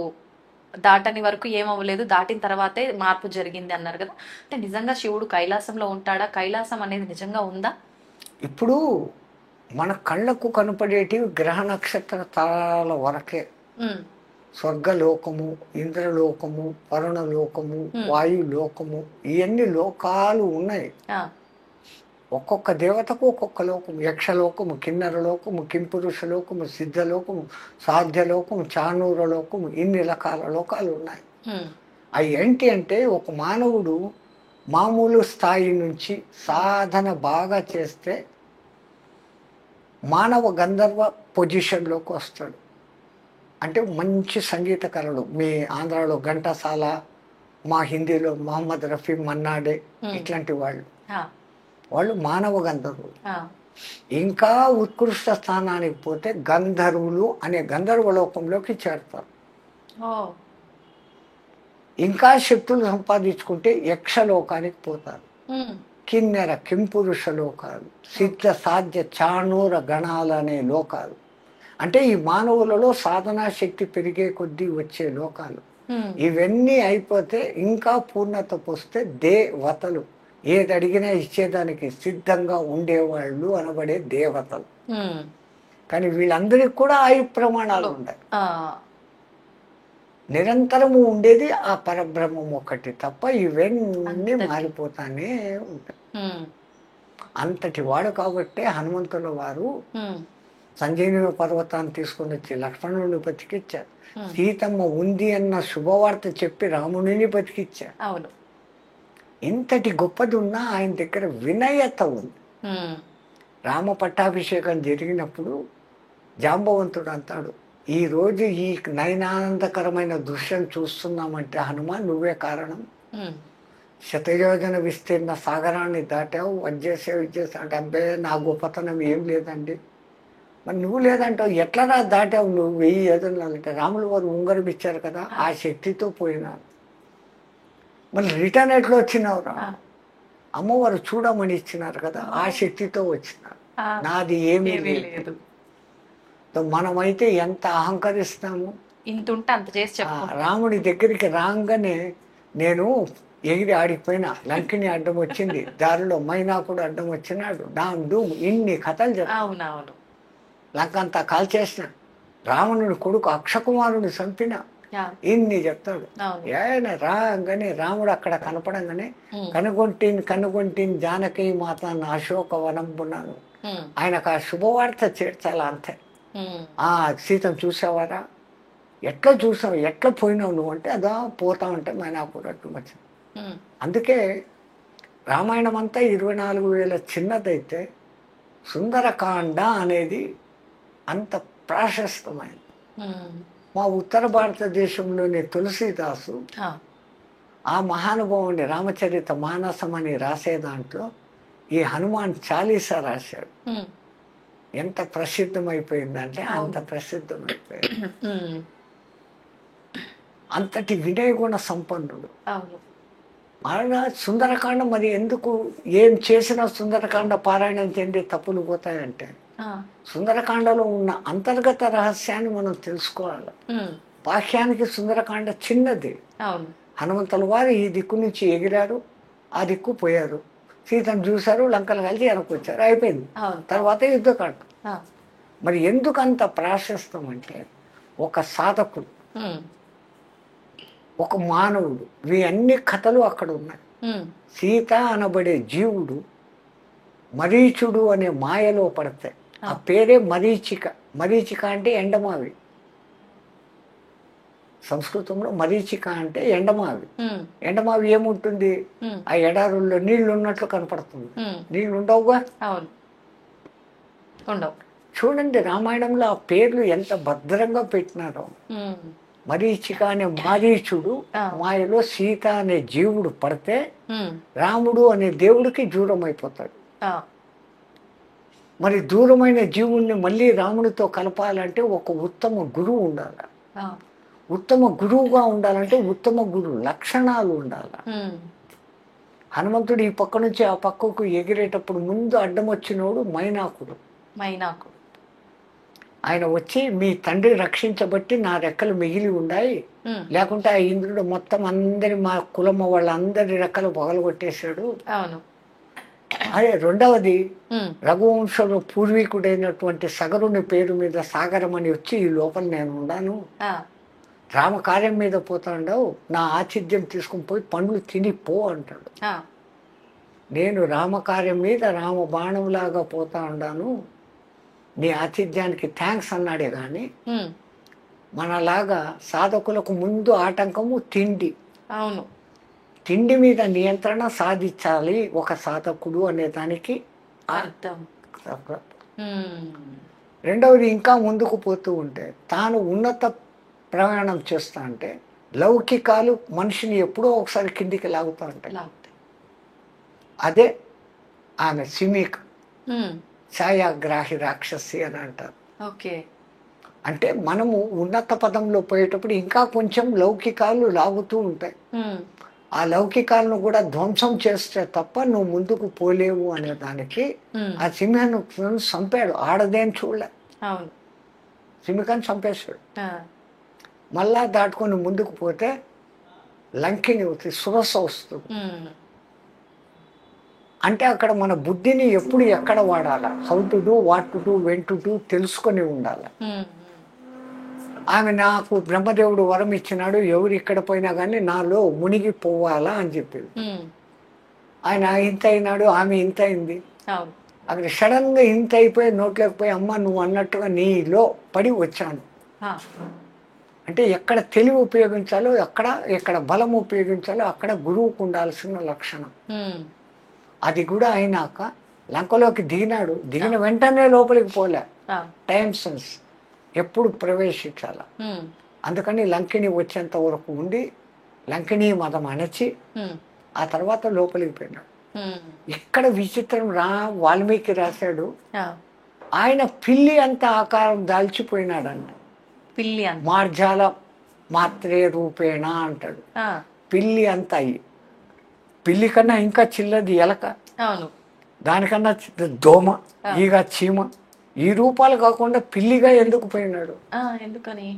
[SPEAKER 2] దాటని వరకు ఏమవ్వలేదు, దాటిన తర్వాతే మార్పు జరిగింది అన్నారు కదా. అంటే నిజంగా శివుడు కైలాసంలో ఉంటాడా? కైలాసం అనేది నిజంగా ఉందా?
[SPEAKER 3] ఇప్పుడు మన కళ్ళకు కనపడేటివి గ్రహ నక్షత్ర తారాల వరకే. స్వర్గలోకము, ఇంద్రలోకము, వరుణలోకము, వాయులోకము, ఇవన్నీ లోకాలు ఉన్నాయి. ఒక్కొక్క దేవతకు ఒక్కొక్క లోకము. యక్షలోకము, కిన్నరలోకము, కింపురుషలోకము, సిద్ధలోకము, సాధ్యలోకము, చానూరలోకము, ఇన్ని రకాల లోకాలు ఉన్నాయి. అవి ఏంటి అంటే ఒక మానవుడు మామూలు స్థాయి నుంచి సాధన బాగా చేస్తే మానవ గంధర్వ పొజిషన్లోకి వస్తాడు. అంటే మంచి సంగీతకారులు, మీ ఆంధ్రాలో ఘంటసాల, మా హిందీలో మొహమ్మద్ రఫీ, మన్నాడే, ఇట్లాంటి వాళ్ళు మానవ గంధర్వులు. ఇంకా ఉత్కృష్ట స్థానానికి పోతే గంధర్వులు అనే గంధర్వలోకంలోకి చేరుతారు. ఇంకా శక్తులు సంపాదించుకుంటే యక్షలోకానికి పోతారు. కిన్నెర, కింపురుష లోకాలు, సిద్ధ, సాధ్య, చాణూర గణాలు అనే లోకాలు. అంటే ఈ మానవులలో సాధనా శక్తి పెరిగే కొద్దీ వచ్చే లోకాలు. ఇవన్నీ అయిపోతే ఇంకా పూర్ణత పోస్తే దేవతలు, ఏది అడిగినా ఇచ్చేదానికి సిద్ధంగా ఉండేవాళ్ళు అనబడే దేవతలు. కానీ వీళ్ళందరికీ కూడా ఆయు ప్రమాణాలు ఉన్నాయి. నిరంతరము ఉండేది ఆ పరబ్రహ్మం ఒకటి తప్ప ఇవన్నీ మారిపోతానే ఉంటాయి. అంతటి వాడు కాబట్టి హనుమంతుల వారు సంజీవని పర్వతాన్ని తీసుకొని వచ్చి లక్ష్మణుని బతికిచ్చారు. సీతమ్మ ఉంది అన్న శుభవార్త చెప్పి రామునిని బతికిచ్చారు. ఇంతటి గొప్పది ఉన్నా ఆయన దగ్గర వినయత ఉంది. రామ పట్టాభిషేకం జరిగినప్పుడు జాంబవంతుడు అంటాడు, ఈ రోజు ఈ నయనానందకరమైన దృశ్యం చూస్తున్నామంటే హనుమాన్ నువ్వే కారణం. శతయోజన విస్తీర్ణ సాగరాన్ని దాటావు, వచ్చేసావు అంటే అబ్బాయి నా గొప్పతనం ఏం లేదండి, మరి నువ్వు లేదంటావు, ఎట్లా దాటావు నువ్వు 1000 యోజనలు అంటే? రాములు వారు ఉంగరం ఇచ్చారు కదా, ఆ శక్తితో పోయినాను. మళ్ళీ రిటర్న్ ఎట్లా వచ్చినావురా? అమ్మవారు చూడమని ఇచ్చినారు కదా, ఆ శక్తితో వచ్చినారు. నాది ఏమీ లేదు. మనమైతే ఎంత అహంకరిస్తాము.
[SPEAKER 2] ఇంత ఉంటే అంత చేసి
[SPEAKER 3] రాముడి దగ్గరికి రాగానే నేను ఎగిరి ఆడిపోయినా, లంకిని అడ్డం వచ్చింది, దారిలో మైనాకుడు అడ్డం వచ్చినాడు, డామ్ డూమ్ ఇన్ని కథలు చెప్తా.
[SPEAKER 2] అవునవును.
[SPEAKER 3] లంక అంతా కాల్చేసిన, రావణుడి కొడుకు అక్షకుమారుని చంపిన, ఇన్ని చెప్తాడు. ఆయన రాగానే రాముడు అక్కడ కనపడంగానే కనుగొంటిని జానకి మాత అశోక వనంబున్నాను. ఆయనకు ఆ శుభవార్త చేర్చాల అంతే. ఆ సీతను చూసావారా, ఎట్లా చూసావు, ఎట్లా పోయినావు నువ్వు అంటే, అదా పోతా ఉంటే మైనాకుడు అడ్డం వచ్చింది. అందుకే రామాయణం అంతా 24,000 చిన్నదైతే సుందరకాండ అనేది అంత ప్రాశస్తమైనది. మా ఉత్తర భారతదేశంలోని తులసీదాసు ఆ మహానుభావుని రామచరిత మానసం అని రాసే దాంట్లో ఈ హనుమాన్ చాలీసా రాశాడు. ఎంత ప్రసిద్ధమైపోయిందంటే అంత ప్రసిద్ధమైపోయింది. అంతటి వినయ గుణ సంపన్నుడు. మరణ సుందరకాండ మరి ఎందుకు ఏం చేసినా సుందరకాండ పారాయణం చెంది తప్పులు పోతాయంటే, సుందరకాండలో ఉన్న అంతర్గత రహస్యాన్ని మనం తెలుసుకోవాలి. బాహ్యానికి సుందరకాండ చిన్నది. హనుమంతుల వారు ఈ దిక్కు నుంచి ఎగిరారు, ఆ దిక్కు పోయారు, సీతను చూశారు, లంకలు కలిసి వెనకొచ్చారు, అయిపోయింది. తర్వాత యుద్ధకాండ. మరి ఎందుకు అంత ప్రాశస్తం అంటే, ఒక సాధకుడు, ఒక మానవుడు, ఇవి అన్ని కథలు అక్కడ ఉన్నాయి. సీత అనబడే జీవుడు మరీచుడు అనే మాయలో పడతాయి. ఆ పేరే మరీచిక. మరీచిక అంటే ఎండమావి. సంస్కృతంలో మరీచిక అంటే ఎండమావి. ఎండమావి ఏముంటుంది, ఆ ఎడారుల్లో నీళ్లు ఉన్నట్లు కనపడుతుంది. నీళ్లు ఉండవుగా. చూడండి రామాయణంలో ఆ పేర్లు ఎంత భద్రంగా పెట్టినారో. మరీచిక అనే మారీచుడు మాయలో సీత అనే జీవుడు పడితే రాముడు అనే దేవుడికి దూరం అయిపోతాడు. మరి దూరమైన జీవుణ్ణి మళ్ళీ రాముడితో కలపాలంటే ఒక ఉత్తమ గురువు ఉండాలి. ఉత్తమ గురువుగా ఉండాలంటే ఉత్తమ గురువు లక్షణాలు ఉండాలి. హనుమంతుడు ఈ పక్క నుంచి ఆ పక్కకు ఎగిరేటప్పుడు ముందు అడ్డం వచ్చినోడు మైనాకుడు. ఆయన వచ్చి, మీ తండ్రి రక్షించబట్టి నా రెక్కలు మిగిలి ఉన్నాయి, లేకుంటే ఆ ఇంద్రుడు మొత్తం అందరి మా కులమ్మ వాళ్ళందరి రెక్కలు పగలగొట్టేశాడు. అదే రెండవది, రఘువంశంలో పూర్వీకుడైనటువంటి సగరుని పేరు మీద సాగరం అని వచ్చి ఈ లోపల నేను ఉన్నాను, రామకార్యం మీద పోతాండవు, నా ఆతిథ్యం తీసుకుని పోయి పండ్లు తిని పో అంటాడు. నేను రామకార్యం మీద రామ బాణంలాగా పోతా ఉన్నాను, నీ ఆతిథ్యానికి థ్యాంక్స్ అన్నాడే కానీ మనలాగా సాధకులకు ముందు ఆటంకము తిండి. తిండి మీద నియంత్రణ సాధించాలి ఒక సాధకుడు అనే దానికి అర్థం. రెండవది, ఇంకా ముందుకు పోతూ ఉంటే తాను ఉన్నత ప్రయాణం చేస్తా అంటే లౌకికాలు మనిషిని ఎప్పుడో ఒకసారి కిందికి లాగుతూ ఉంటాయి. అదే ఆమె సిమిక ఛాయాగ్రాహి రాక్షసి అని అంటారు. అంటే మనము ఉన్నత పదంలో పోయేటప్పుడు ఇంకా కొంచెం లౌకికాలు లాగుతూ ఉంటాయి. ఆ లౌకికాలను కూడా ధ్వంసం చేస్తే తప్ప నువ్వు ముందుకు పోలేవు అనే దానికి ఆ సింహను చంపాడు. ఆడదేం చూడలే, సింహికని చంపేశాడు. మళ్ళా దాటుకొని ముందుకు పోతే లంకిని సురస వస్తుంది. అంటే అక్కడ మన బుద్ధిని ఎప్పుడు ఎక్కడ వాడాలా, how to do, what to do, when to do తెలుసుకొని ఉండాలి. ఆమె నాకు బ్రహ్మదేవుడు వరం ఇచ్చినాడు, ఎవరు ఇక్కడ పోయినా కానీ నాలో మునిగిపోవాలా అని చెప్పింది. ఆయన ఇంత అయినాడు, ఆమె ఇంత అయింది. అక్కడ సడన్గా ఇంత అయిపోయి నోట్లోకి పోయి, అమ్మ నువ్వు అన్నట్టుగా నీలో పడి వచ్చాను అంటే ఎక్కడ తెలివి ఉపయోగించాలో, ఎక్కడ బలం ఉపయోగించాలో అక్కడ గురువుకు ఉండాల్సిన లక్షణం. అది కూడా అయినాక లంకలోకి దిగినాడు. దిగిన వెంటనే లోపలికి పోలే, టైం సెన్స్ ఎప్పుడు ప్రవేశించాల. అందుకని లంకిని వచ్చేంత వరకు ఉండి లంకిని మతం అణచి ఆ తర్వాత లోపలికి పోయినాడు. ఇక్కడ విచిత్రం వాల్మీకి రాశాడు, ఆయన పిల్లి అంత ఆకారం దాల్చిపోయినాడంట.
[SPEAKER 2] పిల్లి అంత
[SPEAKER 3] మార్జాల మాత్రే రూపేణ అంటాడు. పిల్లి అంత అయ్యి, పిల్లి కన్నా ఇంకా చిన్నది ఎలక,
[SPEAKER 2] అవును
[SPEAKER 3] దానికన్నా దోమ, ఈగ, చీమ, ఈ రూపాలు కాకుండా పిల్లిగా ఎందుకు పోయినాడు?
[SPEAKER 2] ఎందుకని?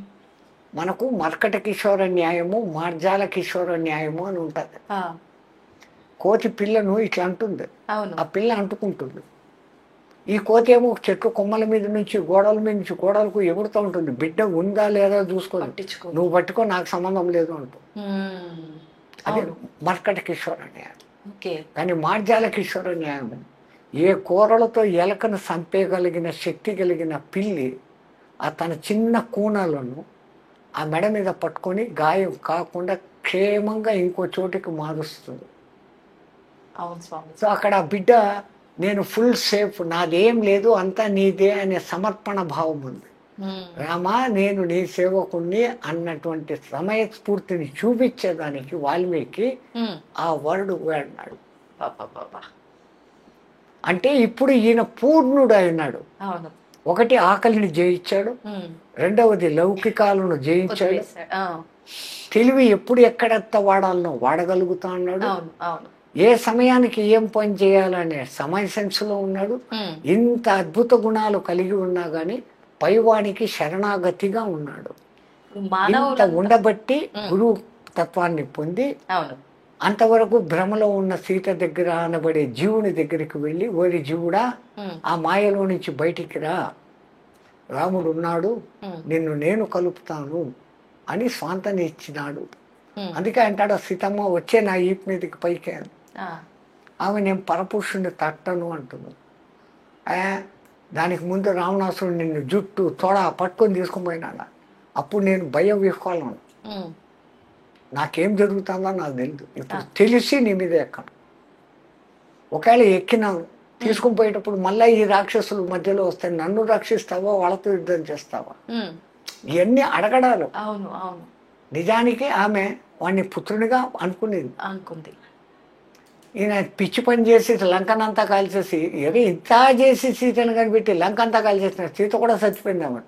[SPEAKER 3] మనకు మర్కట కిషోర న్యాయము, మార్జాల కిషోర న్యాయము అని ఉంటుంది. కోతి పిల్లను ఇట్లా అంటుంది, ఆ పిల్ల అంటుకుంటుంది. ఈ కోతి ఏమో చెట్టు కొమ్మల మీద నుంచి గోడల మీద నుంచి గోడలకు ఎగురుతూ ఉంటుంది. బిడ్డ ఉందా లేదా చూసుకోవాలి, నువ్వు పట్టుకో, నాకు సంబంధం లేదు అంటూ. అది మర్కట కిషోర న్యాయం. కానీ మార్జాల కిషోర న్యాయం, ఏ కూరలతో ఎలకను చంపేయగలిగిన శక్తి కలిగిన పిల్లి తన చిన్న కూనలను ఆ మెడ మీద పట్టుకొని గాయం కాకుండా క్షేమంగా ఇంకో చోటికి మారుస్తుంది. సో అక్కడ ఆ బిడ్డ నేను ఫుల్ సేఫ్, నాదేం లేదు, అంతా నీదే అనే సమర్పణ భావం ఉంది. రామా నేను నీ సేవకుణ్ణి అన్నటువంటి సమయస్ఫూర్తిని చూపించేదానికి వాల్మీకి ఆ వర్డ్ వాడినాడు. అంటే ఇప్పుడు ఈయన పూర్ణుడు అయినాడు. ఒకటి ఆకలిని జయించాడు, రెండవది లౌకికాలను జయించాడు, తెలివి ఎప్పుడు ఎక్కడెత్త వాడాలనో వాడగలుగుతా అన్నాడు, ఏ సమయానికి ఏం పని చేయాలనే సమయ సెన్స్లో ఉన్నాడు. ఇంత అద్భుత గుణాలు కలిగి ఉన్నా గాని పైవానికి శరణాగతిగా ఉన్నాడు. ఇంత ఉండబట్టి గురువు తత్వాన్ని పొంది అంతవరకు భ్రమలో ఉన్న సీత దగ్గర అనబడే జీవుని దగ్గరికి వెళ్ళి, ఓరి జీవుడా ఆ మాయలో నుంచి బయటికి రా, రాముడు ఉన్నాడు, నిన్ను నేను కలుపుతాను అని స్వాంతని ఇచ్చినాడు. అందుకే అంటాడు, సీతమ్మ వచ్చే నా ఈపు మీదకి పైకి అని. ఆమె నేను పరపురుషుని తట్టను అంటున్నాను. దానికి ముందు రావణాసురుడు నిన్ను జుట్టు తొడ పట్టుకొని తీసుకుపోయినా, అప్పుడు నేను భయం విహ్వాలను, నాకేం జరుగుతుందో నాకు తెలియదు. ఇప్పుడు తెలిసి నీ మీద ఎక్కను. ఒకవేళ ఎక్కినాను, తీసుకుని పోయేటప్పుడు మళ్ళీ ఈ రాక్షసులు మధ్యలో వస్తాయి, నన్ను రక్షిస్తావా వాళ్ళతో యుద్ధం చేస్తావా, ఇవన్నీ అడగడాలు. నిజానికి ఆమె వాడిని పుత్రునిగా అనుకుంది. ఈయన పిచ్చి పని చేసి లంకనంతా కాల్చేసి, ఇంత చేసి సీతను కనిపెట్టి లంకంతా కాల్చేసిన, సీత కూడా చచ్చిపోయింది. ఆమె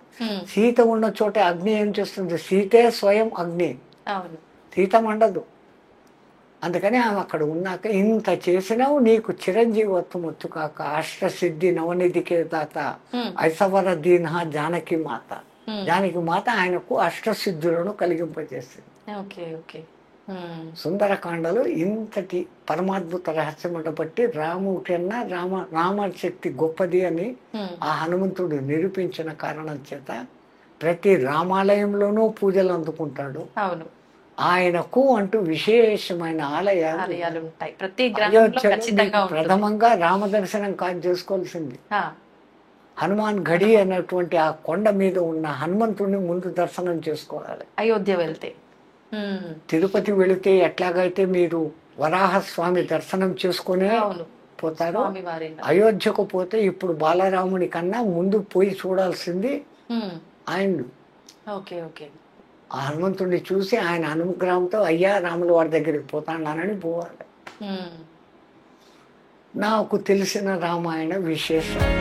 [SPEAKER 3] సీత ఉన్న చోట అగ్ని ఏం చేస్తుంది? సీతే స్వయం అగ్ని, సీత మండదు. అందుకని ఆమె అక్కడ ఉన్నాక, ఇంత చేసినావు నీకు చిరంజీవత్వం వచ్చు కాక, అష్టసిద్ధి నవనిధికే దాత ఐసవర దీన జానకి మాత. జానకి మాత ఆయనకు అష్టసిద్ధులను కలిగింపజేసింది. సుందరకాండలో ఇంతటి పరమాద్భుత రహస్యం బట్టి రాముడి కన్నా రామశక్తి గొప్పది అని ఆ హనుమంతుడు నిరూపించిన కారణం చేత ప్రతి రామాలయంలోనూ పూజలు అందుకుంటాడు. ఆయనకు అంటూ విశేషమైన ఆలయాలు ఉంటాయి. ప్రథమంగా రామ దర్శనం కాదు చేసుకోవాల్సింది. హనుమాన్ గడి అన్నటువంటి ఆ కొండ మీద ఉన్న హనుమంతుడిని ముందు దర్శనం చేసుకోవాలి.
[SPEAKER 2] అయోధ్య వెళ్తే,
[SPEAKER 3] తిరుపతి వెళితే ఎట్లాగైతే మీరు వరాహస్వామి దర్శనం చేసుకునే పోతారు, అయోధ్యకు పోతే ఇప్పుడు బాలరాముని కన్నా ముందు పోయి చూడాల్సింది ఆయన. ఆ హనుమంతుడిని చూసి ఆయన అనుగ్రహంతో అయ్యా రాములు వారి దగ్గరికి పోతానని పోవాలి. నాకు తెలిసిన రామాయణ విశేషాలు.